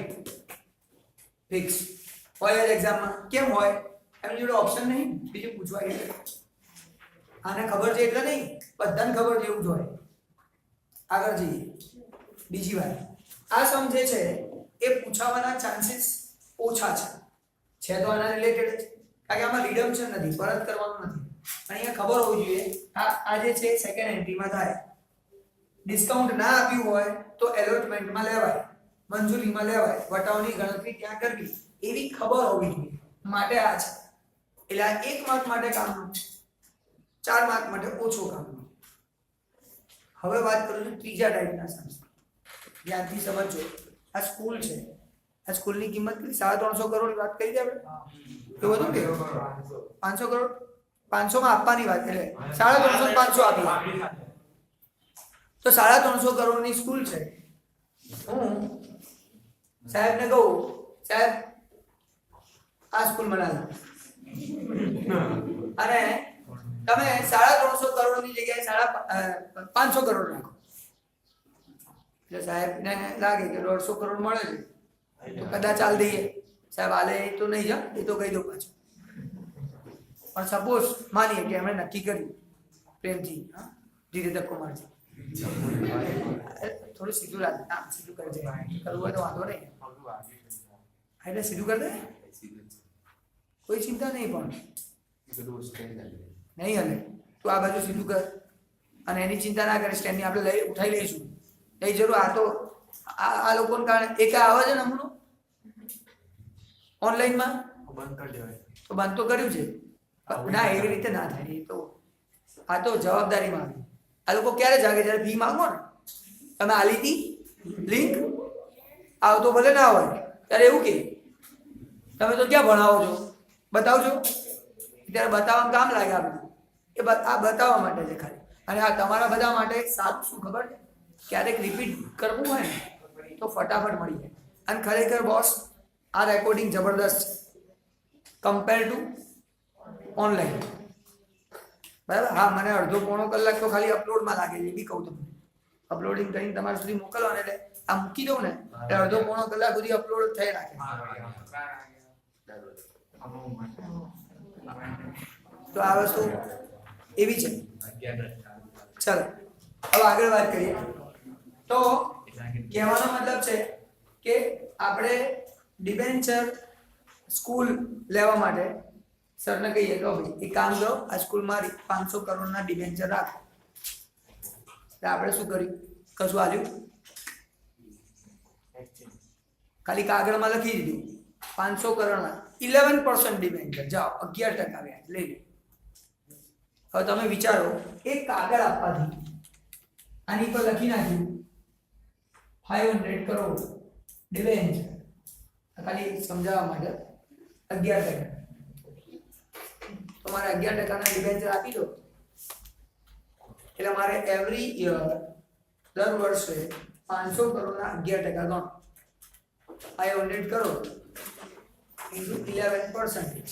ફિક્સ હોય જ એક્ઝામમાં. કેમ હોય? એમની જોડે ઓપ્શન નહીં, બીજું પૂછવા એટલે આને ખબર છે એટલે નહીં, બધાને ખબર છે એવું જ હોય. આગળ જઈએ. બીજી વાત, આ સમ જે છે એ પૂછાવાના ચાન્સીસ ઓછા છે તો આના રિલેટેડ જ, કારણ કે આમાં રિડમ્પશન નથી, પરત કરવાનું નથી. અહીંયા ખબર હોવી જોઈએ આ જે છે સેકન્ડ એન્ટ્રીમાં થાય. ડિસ્કાઉન્ટ ના આપ્યું હોય તો એલોટમેન્ટમાં લેવાય, મંજૂરીમાં લેવાય, વટાવની ગણતરી ત્યાં કરવી, એવી ખબર હોવી જોઈએ. માટે આ છે. એટલે આ 1 માર્ક માટે કામનું, 4 માર્ક માટે ઓછો કામનું. હવે વાત કરું છું ત્રીજા ટાઈપના સમ. ધ્યાનથી સમજો. આ સ્કૂલ છે, આ સ્કૂલની કિંમત કેટલી? 350 કરોડની વાત કરી દે આપણે. એવું હતું કે 500 કરોડ 500 માં આપવાની વાત, એટલે 350 500 આપી. તો 350 કરોડની સ્કૂલ છે. હું સાહેબને કહું, સાહેબ આ સ્કૂલ બનાવો, અને તમે 350 કરોડની જગ્યાએ 500 કરોડ રાખો. એટલે સાહેબને લાગે કે 150 કરોડ મળે છે તો કદાચ ચાલ દઈએ. સાહેબ હાલે તો નહીં જા, એ તો કહી દો પાછું. પણ સપોઝ માનીએ કે એમણે નક્કી કર્યું પ્રેમથી, ધીરે ધક્કો મારજે, થોડું સીધું રાખ, સીધું કરજે, કરવું હોય તો વાંધો નહીં, એટલે સીધું કરી દે, કોઈ ચિંતા નહીં. પણ નહીં હલે, તું આ બાજુ સીધું કર, અને એની ચિંતા ના કરે, સ્ટેન્ડની આપણે ઉઠાઈ લઈશું, નહીં જરૂર. આ તો આ લોકોને કારણે એક આવે છે ને હમણાં ઓનલાઈનમાં, બંધ કરી દેવાય તો બંધ તો કર્યું છે. ના, એવી રીતે ના થાય. એ તો આ તો જવાબદારીમાં આવે. આ લોકો ક્યારે જાગે? જ્યારે ફી માંગો ને, તમે આલી હતી લિંક, આવતો ભલે ના હોય ત્યારે એવું કે તમે તો ક્યાં ભણાવો છો, બતાવજો. ત્યારે બતાવવાનું કામ લાગે આ બધું. આ બતાવવા માટે છે ખાલી. અને આ તમારા બધા માટે સારું શું ખબર છે, ક્યારેક રિપીટ કરવું હોય ને તો ફટાફટ મળી જાય. અને ખરેખર બોસ, આ રેકોર્ડિંગ જબરદસ્ત છે કમ્પેર ટુ ઓનલાઈન. બરાબર? હા, મને અડધો પોણો કલાક તો ખાલી અપલોડમાં લાગે છે, એ બી કહું તમને. અપલોડિંગ કરીને તમારા સુધી મોકલવાનું, એટલે આ મૂકી દઉં ને એટલે અડધો પોણો કલાક સુધી અપલોડ થઈ રાખે. તો આ વસ્તુ એવી છે. ચાલો હવે આગળ વાત કરીએ. તો કહેવાનો મતલબ છે કે આપણે ડિબેન્ચર સ્કૂલ લેવા માટે સરને કહીએ કે ભાઈ એક કામ કરો, આ સ્કૂલ મારી 500 કરોડના ડિબેન્ચર રાખો. એટલે આપણે શું કર્યું? કશું આવ્યું? ખાલી કાગળમાં લખી દીધું 500 કરોડના 11% ડિબેન્ચર, જાઓ 11% વ્યાજ લઈ લો. હવે તમે વિચારો, એક કાગળ આપવાથી આની પર લખી નાખ્યું 500 કરોડ ડિબેન્ચર, ખાલી સમજાવવા માટે 11%. તો મારે 11%ના ડિબેન્ચર આપી દો, એટલે મારે એવરી યર દર વર્ષે 500 કરોડના 11% ગણો. 500 કરોડ into 11%,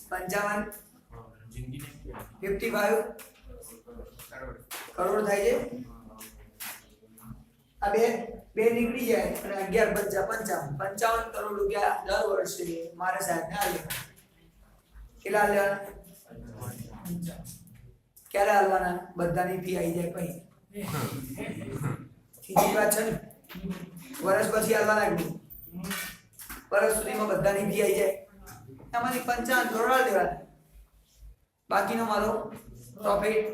55 કરોડ થાય છે. આ બે નીકળી જાય અને 11 બચ્ચા 55 કરોડ રૂપિયા દર વર્ષે મારે સાહેબને આલ્યા. કેટલા આલ્યા? ક્યારે આલવાના? બધાની ફી આવી જાય પછી. સીધી વાત છે ને, વર્ષ પછી આલવાના કે વર્ષ સુધીમાં બધાની ફી આવી જાય, એમાંથી 55 કરોડ આલી દેવાના, બાકીનો મારો પ્રોફિટ.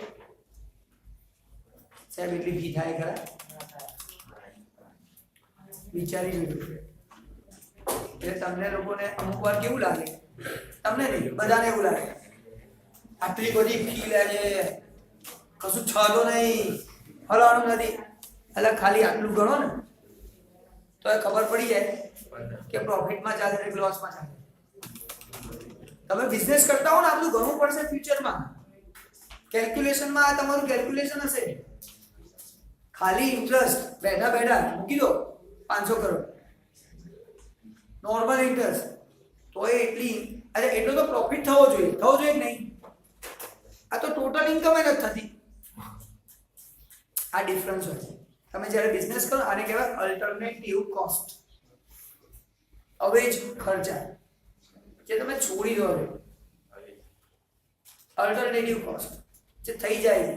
સાહેબ એટલી ફી થાય ખરા? વિચારી જોયું. એટલે તમને લોકોને અમુક વાર કેવું લાગે, તમને નહીં બધાને એવું લાગે આટલી બધી ફી લે છે, કશું છતો નહીં, હલવાનું નથી. એટલે ખાલી આટલું ગણો ને તો એ ખબર પડી જાય કે પ્રોફિટમાં ચાલે કે લોસમાં ચાલે. તમે બિઝનેસ કરતા હો ને આટલું ઘણું પડશે ફ્યુચરમાં. કેલ્ક્યુલેશનમાં આ તમારું કેલ્ક્યુલેશન હશે. ખાલી ઇન્ટરેસ્ટ બેઠા બેઠા મૂકી દો 500 કરોડ નોર્મલ ઇન્ટરેસ્ટ, તો એ એટલો તો પ્રોફિટ થવો જોઈએ કે નહીં? આ તો ટોટલ ઇન્કમ જ નથી થતી. આ ડિફરન્સ હોય છે. તમે જ્યારે બિઝનેસ કરો આને કહેવાય અલ્ટરનેટિવ કોસ્ટ, અવેજ ખર્ચા જે તમે છોડી દો. અલ્ટરનેટિવ કોસ્ટ જે થઈ જાય છે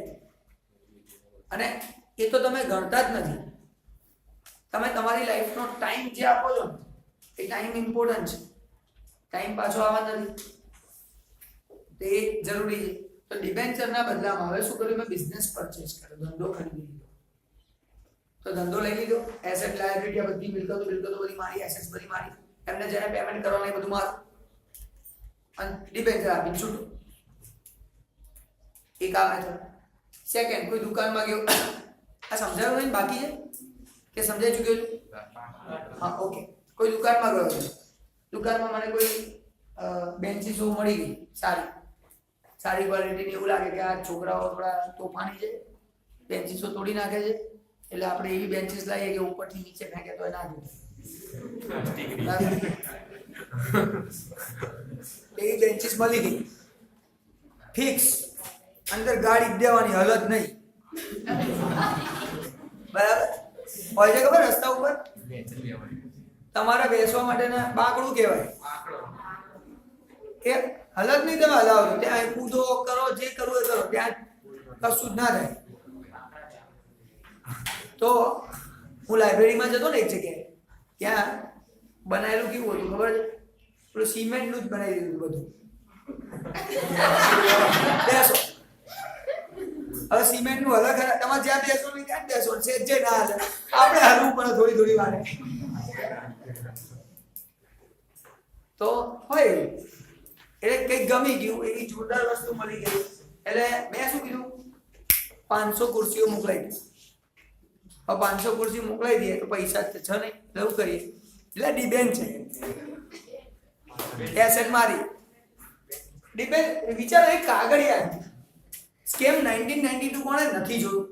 અને એ તો તમે ગણતા જ નથી. તમે તમારી લાઈફનો ટાઈમ જે આપો છો ને એ ટાઈમ ઇમ્પોર્ટન્ટ છે. ટાઈમ પાછો આવવાનો નથી, તે જરૂરી છે. તો ડિબેન્ચરના બદલામાં હવે શું કર્યું? મેં બિઝનેસ પરચેસ કર્યો, ધંધો ખરીદી લીધો. તો ધંધો લઈ લીધો, એસેટ લાયબિલિટી બધી મિલકતો બધી મારી, એસેટ્સ બધી મારી, એમને જેને પેમેન્ટ કરવાનું એ બધું મારું, અને ડિબેન્ચર આપીને છૂટું. એક આ મેથડ. સેકન્ડ, કોઈ દુકાનમાં ગયો, આ સમજાયું નહીં બાકી છે કે સમજાઈ ચૂક્યું છે? હા, ઓકે. કોઈ દુકાનમાં ગયો છે, દુકાનમાં મને કોઈ બેન્ચીસો મળી ગઈ સારી ક્વોલિટીની. એવું લાગે કે આ છોકરાઓ થોડા તોફાની છે, બેન્ચીસો તોડી નાખે છે, એટલે આપણે એવી બેન્ચીસ લાવીએ કે ઉપરથી નીચે ફેંકે તો ના જોઈએ. એવી બેન્ચીસ મળી ગઈ ફિક્સ, અંદર ગાડી દેવાની હાલત નહીં. બરાબર હોય છે ખબર? રસ્તા ઉપર તમારે બેસવા માટેના બાકડું કહેવાય, એ હાલત નહીં તમે હલાવજો. ત્યાં કૂદો કરો, જે કરવું એ કરો, ત્યાં કશું જ ના થાય. તો હું લાઇબ્રેરીમાં જતો ને એક જગ્યાએ, ત્યાં બનાવેલું કેવું હતું ખબર છે? પેલું સિમેન્ટનું જ બનાવી દીધું બધું. બેસો, હવે સિમેન્ટનું અલગ તમારે જ્યાં બેસો નહીં ત્યાં બેસો, છે જે ના હાલે આપણે હાલવું પડે થોડી વારે. તો હોય એટલે કંઈક ગમી ગયું, એવી જોરદાર વસ્તુ મળી ગઈ, એટલે મેં શું કીધું? 500 ખુરશીઓ મોકલાઈ દીધી. હવે 500 ખુરશી મોકલાઈ દઈએ તો પૈસા છે નહીં, એવું કરીએ. એટલે ડિબેન છે, એસેટ મારી ડિબેન. વિચાર એક કાગળિયા સ્કેમ 1992 કોણે નથી જોયું?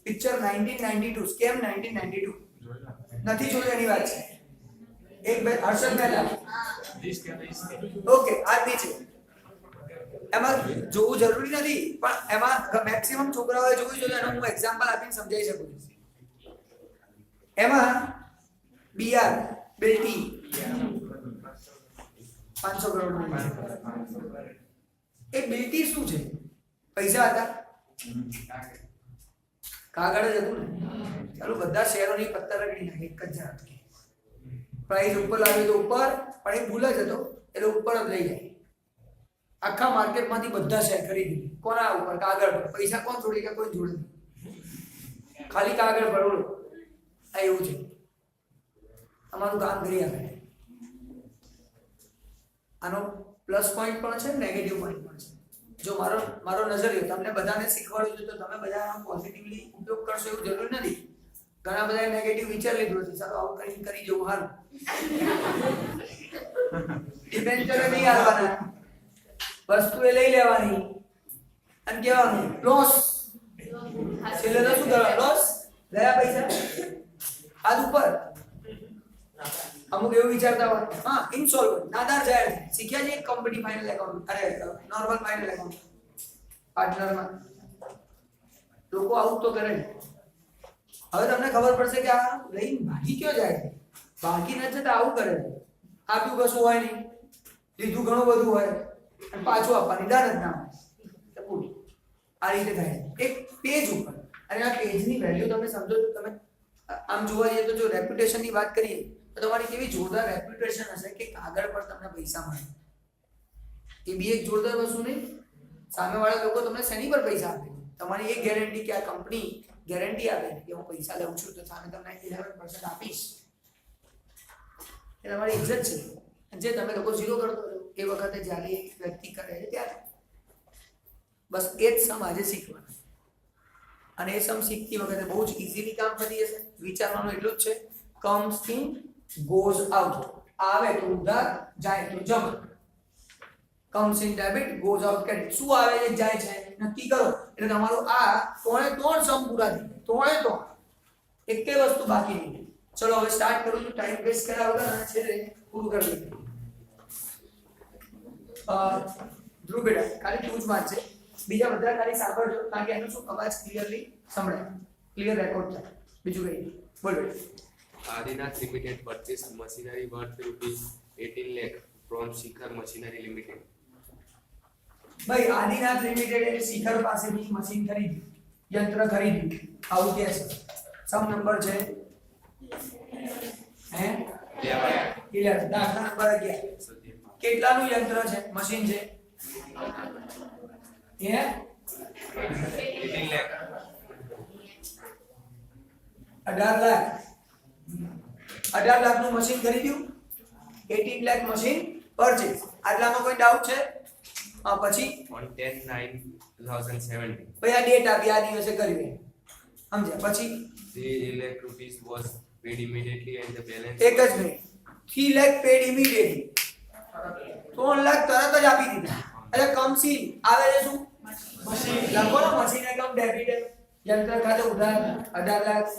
પિક્ચર 1992 સ્કેમ 1992 નથી જોયું એની વાત છે. એક બે હર્ષદ મહેતા, ઓકે, આ બી છે. એમાં જોવું જરૂરી નથી, પણ એમાં મેક્સિમમ છોકરાઓએ જોયું છે. એનું હું એક્ઝામ્પલ આપીને સમજાવી શકું છું. એમાં બીઆર બેટી 500 કરોડ. એ બેટી શું છે? પૈસા હતા, કાગળ જ હતું ને. ચાલો બધા શેરોની પત્તા રગડી નાખી, એક જ જાત કે પ્રાઇસ ઉપર લાવી તો ઉપર, પણ એ ભૂલ જ હતો એટલે ઉપર જ લઈ જાય. આખા માર્કેટમાંથી બધા શેર ખરીદી. કોના ઉપર? કાગળ પર. પૈસા કોણ જોડે કે કોઈ જોડે નહીં, ખાલી કાગળ પર. આ એવું છે, અમારું કામ કરી આપે. આનો પ્લસ પોઈન્ટ પણ છે, નેગેટિવ પોઈન્ટ પણ છે. જો મારો નજરિયો તમને બધાને શીખવાડું છું, તો તમે બધા પોઝિટિવલી ઉપયોગ કરશો એવું જરૂરી નથી. ઘણા બધા નેગેટિવ વિચાર લીધો છે, ચાલો આવું કરી જવું સારું. ડિબેન્ચર નહીં આવવાના, વસ્તુ એ લઈ લેવાની અને કહેવાનું લોસ. છેલ્લે તો શું કરવાનું? લોસ. ગયા પૈસા હાથ ઉપર. અમુક એવું વિચારતા હોય, હા ઇન્સોલ્વન્ટ, નાદાર જાહેર થાય. શીખ્યા છે એક કંપની ફાઇનલ એકાઉન્ટ, અરે નોર્મલ ફાઇનલ એકાઉન્ટ પાર્ટનરમાં લોકો આવું તો કરે. હવે તમને ખબર પડશે કે આ લઈને ભાગી ક્યાં જાય છે? ભાગી નથી જતા, આવું કરે છે. આપ્યું કશું હોય નહીં, લીધું ઘણું બધું હોય અને પાછું આપવાની દાન જ ના હોય. આ રીતે થાય એક પેજ ઉપર. અને આ પેજની વેલ્યુ તમે સમજો તો તમે આમ જોવા જઈએ તો જો રેપ્યુટેશનની વાત કરીએ તો તમારી કેવી જોરદાર રેપ્યુટેશન હશે કે કાગળ પર તમને પૈસા મળે. એ બી એક જોરદાર વસ્તુ નહીં? સામેવાળા લોકો તમને શેની પર પૈસા આપે? તમારી એક ગેરંટી કે આ કંપની ગેરંટી આપે કે હું પૈસા લઉં છું તો સામે તમને 11% આપીશ. એ તમારી ઇજ્જત છે. જે તમે લોકો ઝીરો કરતો છો એ વખતે જ્યારે એક વ્યક્તિ કરે છે ત્યારે બસ એ જ સમ આજે શીખવાનું. અને એ સમ શીખતી વખતે બહુ જ ઇઝીલી કામ પતી જશે. વિચારવાનું એટલું જ છે, comes in goes out. આવે તો ઉધાર, જાય તો જમા. comes in debit, goes out credit. શું આવે છે જાય છે નક્કી કરો. એટલે તમારું આ ત્રણે સમ પૂરા થઈ ગયા. ત્રણ એકે વસ્તુ બાકી નહીં. ચલો હવે સ્ટાર્ટ કરું છું ટાઈમ વેસ્ટ કર્યા વગર અને છેલ્લે પૂરું કરી દઈએ. ધ્રુવ બેટા ખાલી તું જ વાંચે, બીજા બધા ખાલી સાંભળજો કારણ કે એનો શું અવાજ ક્લિયરલી સંભળાય, ક્લિયર રેકોર્ડ થાય. બીજું કઈ નહીં. બોલ બેટા. Adinath Limited purchased machinery worth rupees 18 lakh from Shikhar Machinery Limited. ભાઈ આદિનાથ લિમિટેડ એ શિખર પાસેથી મશીન ખરીદ્યું, યંત્ર ખરીદ્યું, આવું કે છે. સમ નંબર છે હે 11. દાખલા નંબર 11. કેટલાનું યંત્ર છે, મશીન છે? હે 18 lakh. 18 લાખ. 18 લાખનું મશીન ખરીદ્યું, 18 લાખ મશીન પરચેઝ. આટલામાં કોઈ ડાઉટ છે? પછી On 10/9/2017, ભાઈ આ ડેટ આપી, આ દિવસે કર્યું, સમજ્યા? પછી 3 lakh rupees was paid immediately and the balance એક જ મિનિટ. 3 લાખ પેડ ઇમિડિયેટલી, 3 લાખ તરત જ આપી દીધા. એટલે કમસી આવે છે શું? મશીન. લખો ને મશીન એકમ ડેબિટ, યંત્ર ખાતે ઉધાર 18 લાખ.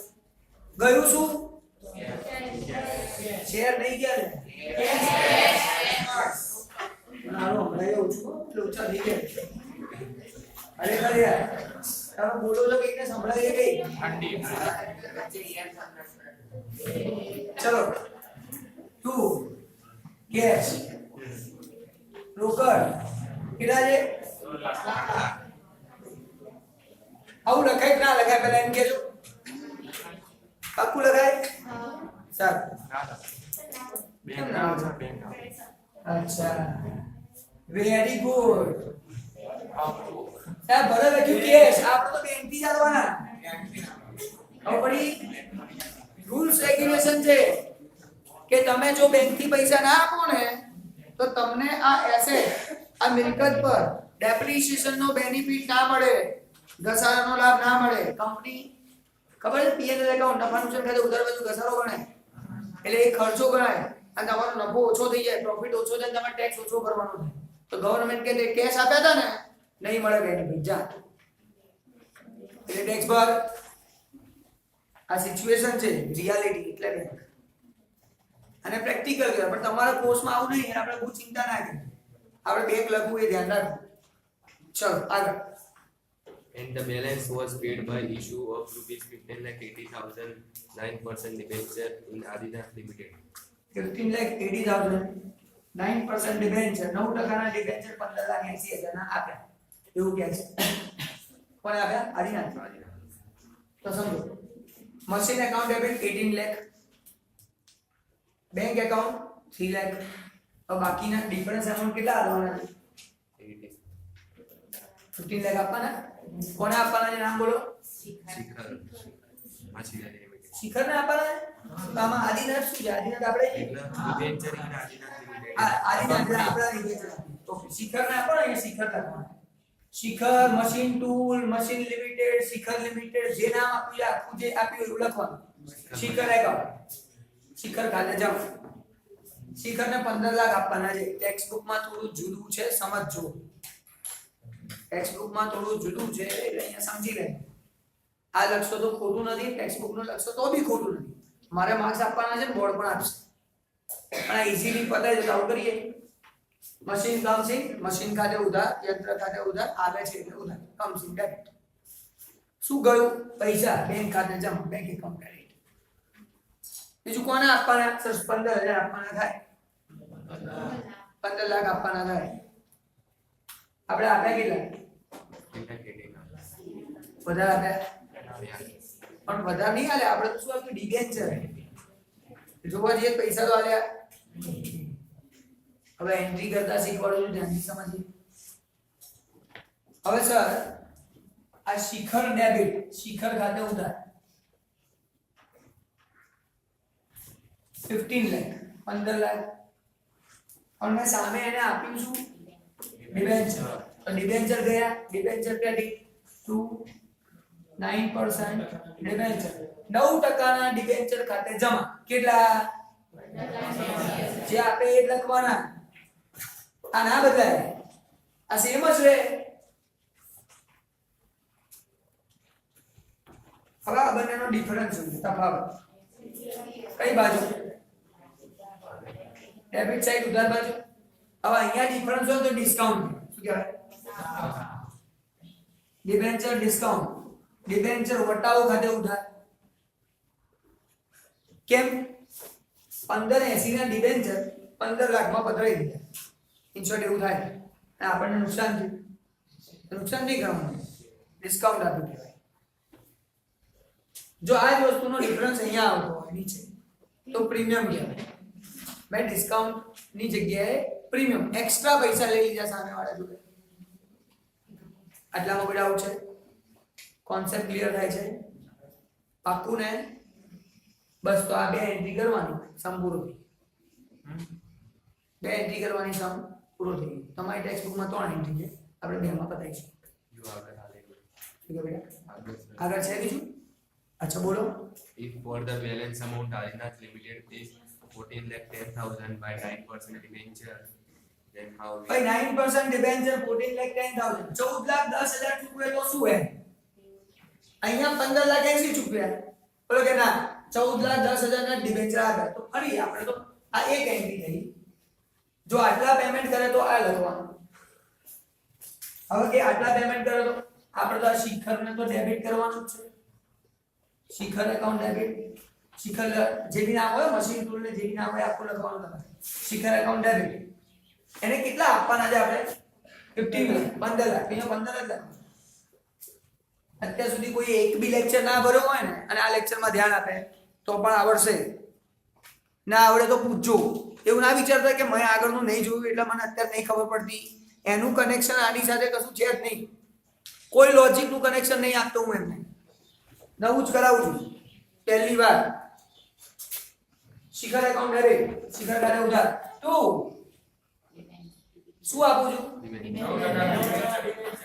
ગયું શું? શેર નહીં ગયા ને? નાનો હમણાં એવું છું એટલે ઓછા થઈ ગયા. અરે ખરે યાર તમે બોલો છો કઈને સંભળાય કઈ? ચલો તું કેશ રોકડ કેટલા છે? આવું લખાય કે ના લખાય પહેલા એમ કેજો. પાક્કું લખાય? સારું. અચ્છા વેરી ગુડ. આ ભલે લખ્યું કેશ, આપણે તો બેંક થી ચાલવાના. હવે પડી રૂલ્સ રેગ્યુલેશન છે કે તમે જો બેંક થી પૈસા ના આપો ને તો તમને આ એસેટ, આ મિલકત પર ડેપ્રિસિએશન નો બેનિફિટ ના મળે, ઘસારાનો લાભ ના મળે. કંપની ખબર છે પીએનએલ એકાઉન્ટ નફા નુકસાન ખાતે ઉધાર બાજુ ઘસારો ગણાય એટલે એ ખર્ચો ગણાય અને તમારો નફો ઓછો થઈ જાય, પ્રોફિટ ઓછો થાય, તમારે ટેક્સ ઓછો ભરવાનો થાય. તો ગવર્નમેન્ટ કે કેશ આપ્યા હતા ને નહીં મળે બેનિફિટ, જા એટલે ટેક્સ ભર. આ સિચ્યુએશન છે, રિયાલિટી એટલે બેંક અને પ્રેક્ટિકલ કરે. પણ તમારા કોર્સમાં આવું નહીં, આપણે બહુ ચિંતા ના કરીએ. આપણે બેંક લખવું એ ધ્યાન રાખવું. ચલો આગળ. and the balance was paid by issue of rupees 15,80,000 9% debenture in Adinath Limited. 15,80,000 9% debenture, 9% debenture 15,80,000 ના આપ્યા, એવું કહે છે. કોને આપ્યા? આદિનાથ. તો સમજો machine account debit 18 lakh, bank account 3 lakh. હવે બાકીના ડિફરન્સ અમાઉન્ટ કેટલા આવવાના છે? 15 લાખ આપવાના. કોને આપવાના છે? નામ બોલો. Shikhar Machinery Limited. શિખર ને આપવાના છે. તો આમાં આદિનાથ શું છે? આદિનાથ આપણે Debenture in Adinath Limited. Adinath આપણા રિલેટેડ. ઓકે, શિખર ને આપો ને, અહીંયા શિખર લખવાનું. શિખર મશીન ટૂલ, મશીન લિમિટેડ, શિખર લિમિટેડ, જે નામ આપ્યું છે આખું જે આપ્યું એવું લખવાનું. શિખર એકાઉન્ટ, શિખર ખાતે જાઓ. શિખર ને 15 લાખ આપવાના છે. ટેક્સ બુકમાં થોડું જુદું છે, સમજજો. ટેક્સ બુકમાં થોડું જુદું છે એટલે અહીંયા સમજી લેજો. આ લખશો તો ખોટું નથી, ટેક્સ બુક નું લખશો તો બી ખોટું નથી. મારે માર્ક્સ આપવાના છે, બોર્ડ પણ આપશે. પણ આ ઈઝીલી પતાવી દો. આવું કરીએ. મશીન કમસિંગ, મશીન ખાતે ઉધાર, યંત્ર ખાતે ઉધાર, આવે છે એટલે ઉધાર, કમસિંગ ડેબિટ. શું ગયું? પૈસા બેંક ખાતે જમા, બેંક એકાઉન્ટ ક્રેડિટ. બીજું કોને આપવાના? 15,000 આપવાના થાય, 15 લાખ આપવાના થાય. આપણે આપ્યા કેટલા? વધારે આપ્યા, પણ વધારે નહીં આલે. આપણે તો શું આપ્યું? ડિબેન્ચર. જોવા જઈએ પૈસા તો આલ્યા. હવે એન્ટ્રી કરતા શીખવાડું છું, ધ્યાનથી સમજીએ. હવે સર આ શિખર ડેબિટ, શિખર ખાતે ઉધાર 15 લાખ, 15 લાખ. અને મેં સામે એને આપ્યું શું? ડિબેન્ચર. તો ડિબેન્ચર ગયા, ડિબેન્ચર ક્રેડિટ 2 9% ડિબેન્ચર 9% ડિબેન્ચર ખાતે જમા કેટલા જે આપે એ જ લખવાના આ ના બદલાય આ સેમ જ રહે હવે આ બંનેનો ડિફરન્સ શું છે તફાવત કઈ બાજુ ડેબિટ સાઈડ ઉધાર બાજુ હવે અહીંયા ડિફરન્સ હોય તો ડિસ્કાઉન્ટ શું કહેવાય ડિબેન્ચર ડિસ્કાઉન્ટ ડિબેન્ચર વટાવો ખાતે ઉધાર કેમ 1580 ના ડિબેન્ચર 15 લાખમાં પધરાઈ દીધા ઇન્શોર્ટ એવું થાય અને આપણને નુકસાન થયું નુકસાન નહીં કરવાનું ડિસ્કાઉન્ટ આપ્યું કહેવાય જો આ જ વસ્તુનો ડિફરન્સ અહીંયા આવતો હોય નીચે તો પ્રીમિયમ કહેવાય મેં ડિસ્કાઉન્ટ ની જગ્યાએ પ્રીમિયમ એક્સ્ટ્રા પૈસા લઈ લીધા સામેવાળા જોડે આટલામાં કોઈ ડાઉટ છે કોન્સેપ્ટ ક્લિયર થાય છે પાક્કું ને બસ તો આ બે એન્ટ્રી કરવાની સમ પૂરો થઈ બે એન્ટ્રી કરવાની સમ પૂરો થઈ તમારી ટેક્સ્ટ બુકમાં 3 એન્ટ્રી છે આપણે બેમાં પતાવીશું ઠીક છે બેટા આગળ છે બીજું अच्छा बोलो If for the balance amount Ajnath Limited pays 14,10,000 by 9% debenture, then how we भाई 9% डिबेंचर 14,10,000 14,10,000 चूकवे तो શું હે અહીંયા 15,80,000 ચૂકવ્યા બોલો કે ના 14,10,000 ના ડિબેન્ચર આપ્યા તો ફરી આપણે તો આ એક એન્ટ્રી થઈ જો આટલા પેમેન્ટ કરે તો આ લખવાનું હવે કે આટલા પેમેન્ટ કરે તો આપણે તો આ શિખરને તો ડેબિટ કરવાનું જ છે શિખર એકાઉન્ટ ડેબિટ શિખર જે બી નામ હોય મશીન ટૂલ ને જે બી નામ હોય આખું લખવાનું તમારે શિખર એકાઉન્ટ ડેબિટ એને કેટલા આપવાના છે આપણે 15 લાખ 15 લાખ અહીંયા 15 જ લાખ અત્યાર સુધી કોઈ એક બી લેક્ચર ના ભર્યો હોય ને અને આ લેક્ચરમાં ધ્યાન આપે તો પણ આવડશે ના આવડે તો પૂછજો એવું ના વિચારતા કે મેં આગળનું નહીં જોયું એટલે મને અત્યારે નહીં ખબર પડતી એનું કનેક્શન આની સાથે કશું છે જ નહીં કોઈ લોજિકનું કનેક્શન નહીં આપતો હું એમને નવું જ કરાવું છું પહેલી વાર શિખર એકાઉન્ટ ડેબિટ શિખર ખાતે ઉધાર તો શું આપું છું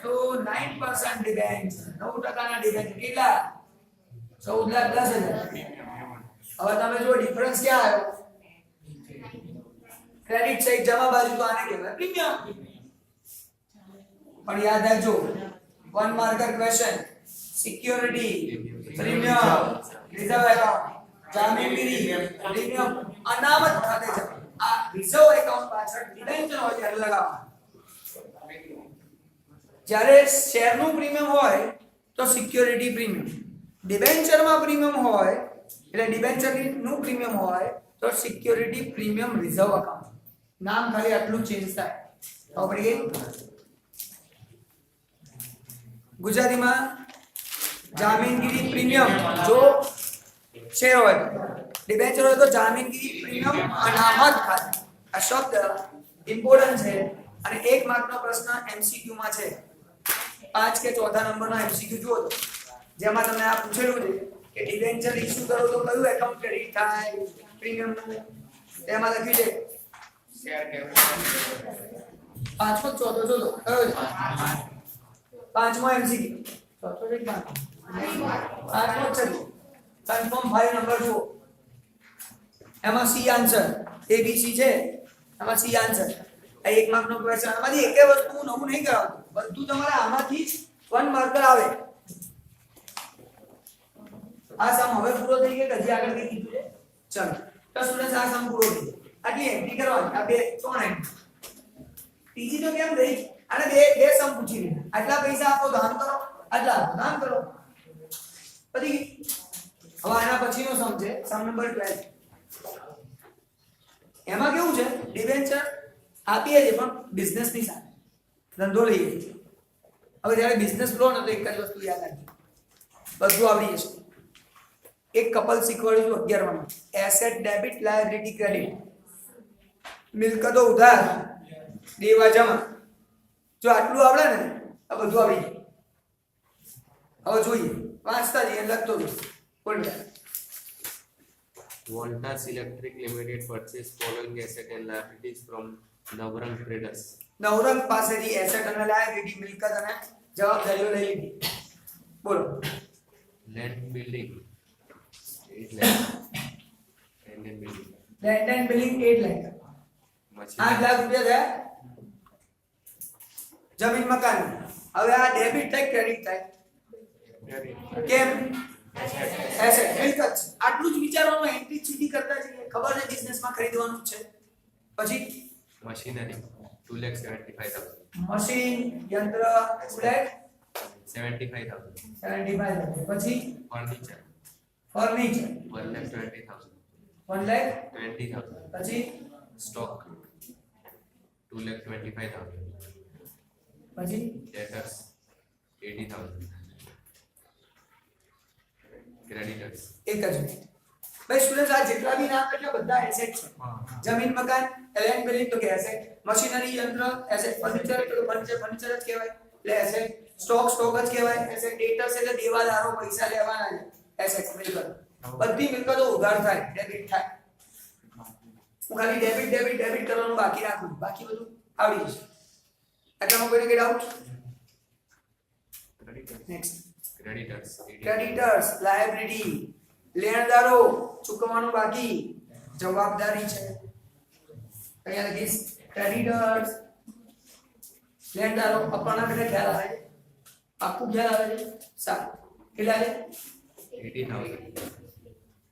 તો 9% ડિબેન્ચર 9% ના ડિબેન્ચર કેટલા 14,10,000 હવે તમે જો ડિફરન્સ ક્યાં આવ્યો ક્રેડિટ સાઈડ જમા બાજુ તો આને કહેવાય પ્રીમિયમ પણ યાદ રાખજો one marker question security premium reserve account જામીનગીરી પ્રીમિયમ અનામત ખાતે છે આ રિઝર્વ એકાઉન્ટ પાછળ ડિબેન્ચર હોય ત્યારે લગાવવાનું જ્યારે શેરનું પ્રીમિયમ હોય તો સિક્યોરિટી પ્રીમિયમ ડિબેન્ચરમાં પ્રીમિયમ હોય એટલે ડિબેન્ચરનું પ્રીમિયમ હોય તો સિક્યોરિટી પ્રીમિયમ રિઝર્વ એકાઉન્ટ નામ ખાલી આટલું ચેન્જ થાય ખબર પડી ગઈ ગુજરાતીમાં જામીનગીરી પ્રીમિયમ જો શેર હોય ડિબેન્ચર હોય તો જામીનગીરી પ્રીમિયમ અનામત ખાતે આ શબ્દ ઇમ્પોર્ટન્ટ છે અને 1 માર્કનો પ્રશ્ન એમસીક્યુ માં છે 5 કે ચોથા નંબરનો એમસીક્યુ જુઓ તો જેમાં તમને આ પૂછેલું છે કે ડિબેન્ચર ઇશ્યુ કરો તો કયું એકાઉન્ટ ક્રેડિટ થાય પ્રીમિયમ નું તેમાં લખ્યું છે શેર કેપિટલ 5મો ચોથો જો કયો છે 5મો એમસીક્યુ ચોથો છે 5મો છે કન્ફર્મ 5 નંબર જુઓ એમાં સી આન્સર એ બી સી છે એમાં સી આન્સર આ 1 માર્કનો ક્વેશ્ચન આમાંથી એકે વસ્તુ હું નવું નહીં કરાવતો બધું તમારે આમાંથી જ 1 માર્કર આવે આ સમ હવે પૂરો થઈ ગયો હજી આગળ કઈ કીધું છે ચલો તો સ્ટુડન્ટ્સ આ સમ પૂરો થઈ આટલી એન્ટ્રી કરવાની આ બે 3 એન્ટ્રી ત્રીજી તો કેમ રહી આને બે સમ પૂછી લીધા આટલા પૈસા આપો દાન કરો આટલા આપો દાન કરો પછી હવે આના પછીનો સમ છે સમ નંબર 12 એમાં કેવું છે ડિબેન્ચર આપીએ છે પણ બિઝનેસ ની સાથે ધંધો લઈએ છીએ હવે જ્યારે બિઝનેસ લો ને તો એક જ વસ્તુ યાદ રાખજો બધું આવડી જશે એક કપલ શીખવાડ્યું 11 માં એસેટ ડેબિટ લાયબિલિટી ક્રેડિટ મિલકતો ઉધાર દેવા જમા જો આટલું આવડે ને આ બધું આવડી જાય હવે જોઈએ વાંચતા જઈએ લખતો જઈએ બોલ Voltas Electric Limited purchase following asset and liabilities from Navrang Traders. નવરંગ પાસેથી એસેટ અને લાયબિલિટી મિલકત અને જવાબદારીઓ લઈ લીધી બોલો Land building 8 lakh. Land and building. Land and building 8 lakh 8 lakh રૂપિયા થયા જમીન મકાન. હવે આ ડેબિટ થાય ક્રેડિટ થાય કેમ એસેટ મિલકત છે. આટલું જ વિચારવાનું, એન્ટ્રી સીધી કરતા જઈએ. ખબર છે બિઝનેસમાં ખરીદવાનું જ છે. પછી Machinery 2,75,000. મશીન યંત્ર 75,000. 75,000. પછી Furniture ફર્નિચર 1,20,000. 1,20,000. 20,000. પછી Stock 2,25,000. પછી Debtors 80,000. Creditors એક જ મિનિટ ભાઈ સ્ટુડન્ટ્સ, આ જેટલા બી નામ એટલે બધા એસેટ છે. જમીન મકાન લેન્ડ બિલ્ડિંગ તો કે એસેટ, મશીનરી યંત્ર એસેટ, ફર્નિચર તો ફર્નિચર જ કહેવાય એટલે એસેટ, સ્ટોક જ કહેવાય એસેટ, ડેટર્સ એટલે દેવાદારો પૈસા લેવાના છે એસેટ મિલકત. બધી મિલકતો ઉધાર થાય ડેબિટ થાય. હું ખાલી ડેબિટ કરવાનું બાકી રાખું, બાકી બધું આવડી જશે. એટલામાં કોઈને કઈ doubt? Next Creditors creditors liability, લેણદારો ચૂકવવાનું બાકી, જવાબદારી છે. અહીંયા લખીશ ક્રેડિટર્સ લેણદારો. આપણને કેટલા ખ્યાલ આવે છે? આખું ખ્યાલ આવે છે? સારું. કેટલા છે? 80,000.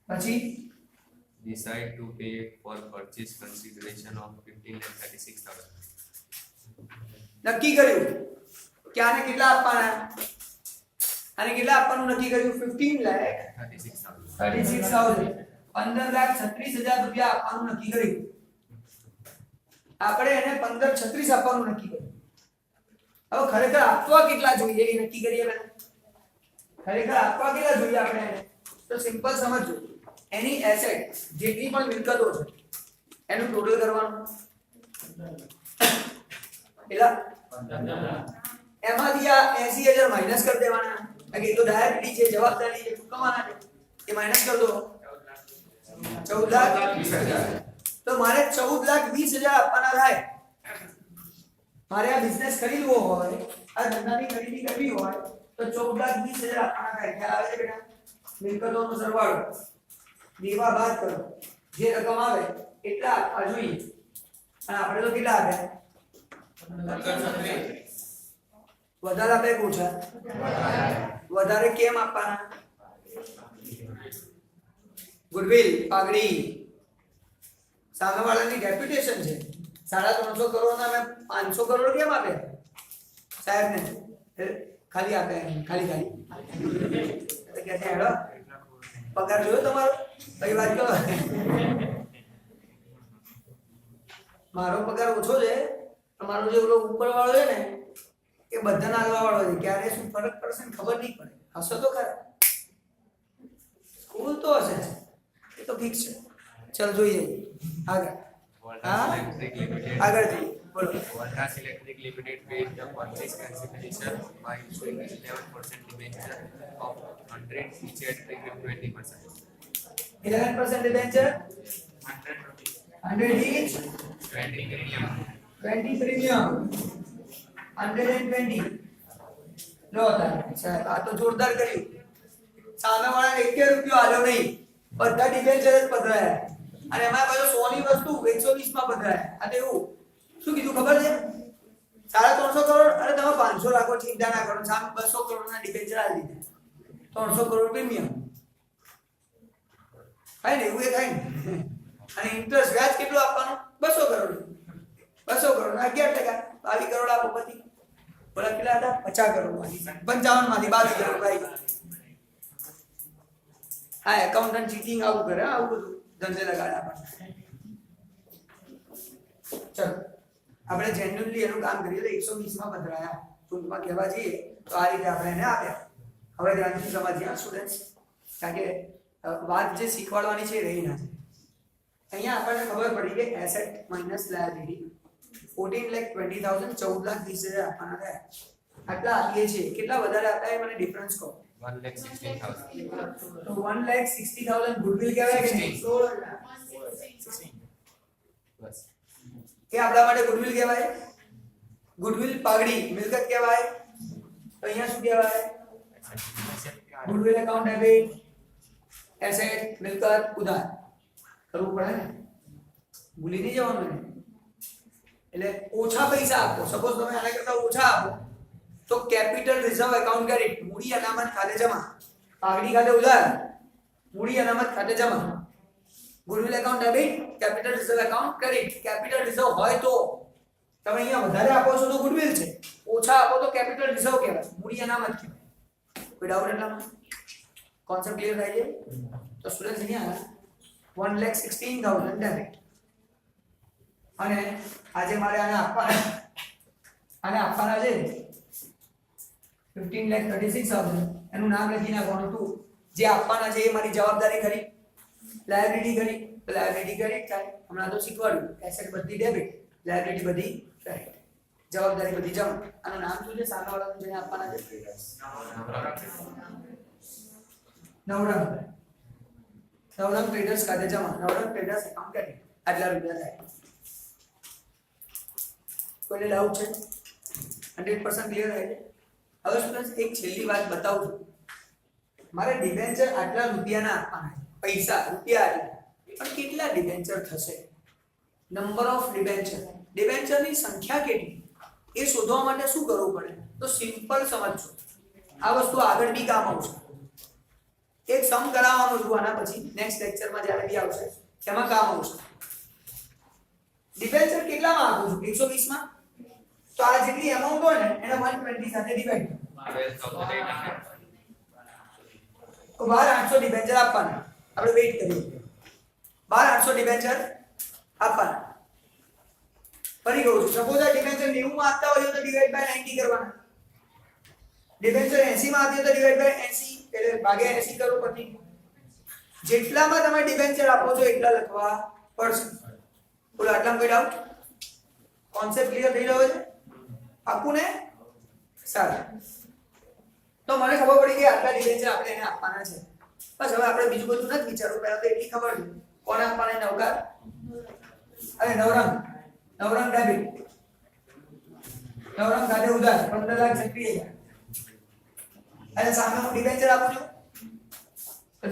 પછી Decide to pay for purchase consideration of 15,36,000. નક્કી કર્યું કે આને કેટલા આપવાના, આને કેટલા આપવાનું નક્કી કર્યું? 36,000. 15,36,000 રૂપિયા આપવાનું નક્કી કર્યું. આપણે એને 15,36 આપવાનું નક્કી કર્યું. હવે ખરેખર આપવા કેટલા જોઈએ એ નક્કી કરીએ પહેલા. ખરેખર આપવા કેટલા જોઈએ આપણે એને? તો સિમ્પલ સમજજો, એની એસેટ જેટલી પણ મિલકતો છે એનું ટોટલ કરવાનું. કેટલા? એમાંથી આ 80,000 માઈનસ કરી દેવાના. કે એ તો ડાયરેક્ટલી છે, જવાબદારી છે, ચૂકવવાના છે, એ માઈનસ કરી દો. 14,20,000. તો મારે 14,20,000 આપવાના થાય. મારે આ બિઝનેસ ખરીદવો હોય, આ ધંધાની ખરીદી કરવી હોય તો 14,20,000 આપવાના થાય. ખ્યાલ આવે છે બેટા? મિલકતોનો સરવાળો દેવા બાદ કરો, જે રકમ આવે એટલા આપવા જોઈએ. અને આપણે તો કેટલા આપ્યા? વધારે આપે કે ઓછા? વધારે કેમ આપવાના? ગુડવિલ પાઘડી સામેવાળાની રેપ્યુટેશન છે. 350 કરોડના મેં 500 કરોડ કેમ આપ્યા સાહેબને? ખાલી આપ્યા, ખાલી કે છે હેડો પગાર જોયો તમારો? કઈ વાત કરો? મારો પગાર ઓછો છે, તમારો જે ઓલો ઉપર વાળો છે ને એ બધાને આગળ વાળો છે. ક્યારે શું ફરક પડશે ને ખબર નહીં પડે. હસો તો ખરા, સ્કૂલ તો હશે, એ તો ફિક્સ છે. ચલ જોઈએ આગળ. Voltas Electric Limited. આગળ જઈએ, બોલો. Voltas Electric Limited paid the purchase consideration by issuing 11% debenture of 100 each at premium 20%. 11% debenture 100 each, 20 premium. 20 premium 120. લો તારે સાહેબ, આ તો જોરદાર કર્યું. સામેવાળાને 1 રૂપિયો આલ્યો નહીં, બધા ડિબેન્ચર જ પધરાયા. અને એમાં પાછો 100 ની વસ્તુ 120 માં પધરાયા. આ તો એવું શું કીધું ખબર છે? 350 કરોડ અને તમે 500 રાખો, ચિંતા ના કરો. સામે 200 કરોડના ડિબેન્ચર આલી દીધા, 300 કરોડ પ્રીમિયમ થાય ને, એવું એ થાય ને. અને ઇન્ટરેસ્ટ વ્યાજ કેટલું આપવાનું? 200 કરોડ. 200 કરોડ ના 11%, 22 કરોડ આપો પછી. બોલા કેટલા હતા? 50 કરોડ માંથી 55 માંથી 22 કરોડ ભાઈ. હા, એકાઉન્ટન્ટ ચીટિંગ આવું કરે, આવું બધું ધંધે લગાડે આપણને. ચલો આપણે જેન્યુઅલી એનું કામ કરીએ તો 120 માં પધરાયા. ટૂંકમાં કહેવા જઈએ તો આ રીતે આપણે એને આપ્યા. હવે ધ્યાનથી સમજીએ સ્ટુડન્ટ્સ, કારણ કે વાત જે શીખવાડવાની છે એ રહી ના છે. અહીંયા આપણને ખબર પડી કે એસેટ માઇનસ લાયબિલિટી 14,20,000 14,20,000 આપવાના થયા. આટલા આપીએ છીએ, કેટલા વધારે આપ્યા એ મને ડિફરન્સ કહો. 1,16,000. તો 1,60,000 ગુડવિલ કહેવાય કે નહીં? 16. બસ. એ આપણા માટે ગુડવિલ કહેવાય. ગુડવિલ પાઘડી મિલકત કહેવાય. તો અહીંયા શું કહેવાય? ગુડવિલ એકાઉન્ટ ડેબિટ, એસેટ મિલકત ઉધાર કરવું પડે ને, ભૂલી નહીં જવાનું ને. એટલે ઓછા પૈસા આપો, સપોઝ તમે આના કરતા ઓછા આપો તો કેપિટલ રિઝર્વ એકાઉન્ટ ક્રેડિટ, મૂડી અનામત ખાતે જમા, પાઘડી ખાતે ઉધાર, મૂડી અનામત ખાતે જમા. Goodwill account debit, capital reserve account credit. Capital reserve હોય તો તમે અહીંયા વધારે આપો છો તો ગુડવિલ છે, ઓછા આપો તો કેપિટલ રિઝર્વ કહેવાય, મૂડી અનામત કહેવાય. કોઈ ડાઉટ એટલામાં? કોન્સેપ્ટ ક્લિયર થાય છે? તો સ્ટુડન્ટ્સ અહીંયા 1,16,000 ડેબિટ અને આજે મારે આને આપવાના છે 15,36,000. એનું નામ લખી નાખવાનું તું, જે આપવાના છે એ મારી જવાબદારી ખરી, લાયબિલિટી ખરી, તો લાયબિલિટી ક્રેડિટ થાય. હમણાં તો શીખવાડ્યું, એસેટ બધી ડેબિટ, લાયબિલિટી બધી ક્રેડિટ, જવાબદારી બધી જમા. આનું નામ શું છે સામેવાળાનું જેને આપવાના છે? નવરંગ. નવરંગ ટ્રેડર્સ ખાતે જમા, નવરંગ ટ્રેડર્સ એકાઉન્ટ ક્રેડિટ. આટલા રૂપિયા થાય. કોઈને ડાઉટ છે? 100% ક્લિયર થાય છે? હવે સ્ટુડન્ટ્સ એક છેલ્લી વાત બતાવું છું. મારે ડિબેન્ચર આટલા રૂપિયાના આપવાના છે, પૈસા રૂપિયા આટલા, પણ કેટલા ડિબેન્ચર થશે? નંબર ઓફ ડિબેન્ચર, ડિબેન્ચરની સંખ્યા કેટલી એ શોધવા માટે શું કરવું પડે? તો સિમ્પલ સમજજો, આ વસ્તુ આગળ બી કામ આવશે. એક સમ કરાવવાનો છું આના પછી નેક્સ્ટ લેક્ચરમાં જ્યારે બી આવશે એમાં કામ આવશે. ડિબેન્ચર કેટલામાં આપું છું? 120 માં. તો આ જેટલી અમાઉન્ટ હોય ને એને 120 સાથે ડિવાઈડ કરો. 12,800. તો 12,800 ડિબેન્ચર આપવાના. આપણે વેઇટ કરીએ. 12,800 ડિબેન્ચર આપવાના. ફરી કહું છું, સપોઝ આ ડિબેન્ચર 90 માં આપતા હોય તો ડિવાઈડ બાય 90 કરવાના. ડિબેન્ચર 80 માં આપીએ તો ડિવાઈડ બાય 80 એટલે ભાગ્યા 80 કરો પછી. જેટલામાં તમે ડિબેન્ચર આપો છો એટલા લખવા પડશે. બોલો આટલામાં કોઈ ડાઉટ? કોન્સેપ્ટ ક્લિયર થઈ રહ્યો છે? આપું ને? સારું. તો મને ખબર પડી કે આટલા ડિબેન્ચર આપણે એને આપવાના છે. બસ હવે આપણે બીજું બધું નથી વિચારવું, પહેલા તો એટલી ખબર છે કોને આપવાના. નવકાર અને નવરંગ, નવરંગ ડેબિટ, નવરંગ ખાતે ઉધાર 15,36,000 અને સામે હું ડિબેન્ચર આપું છું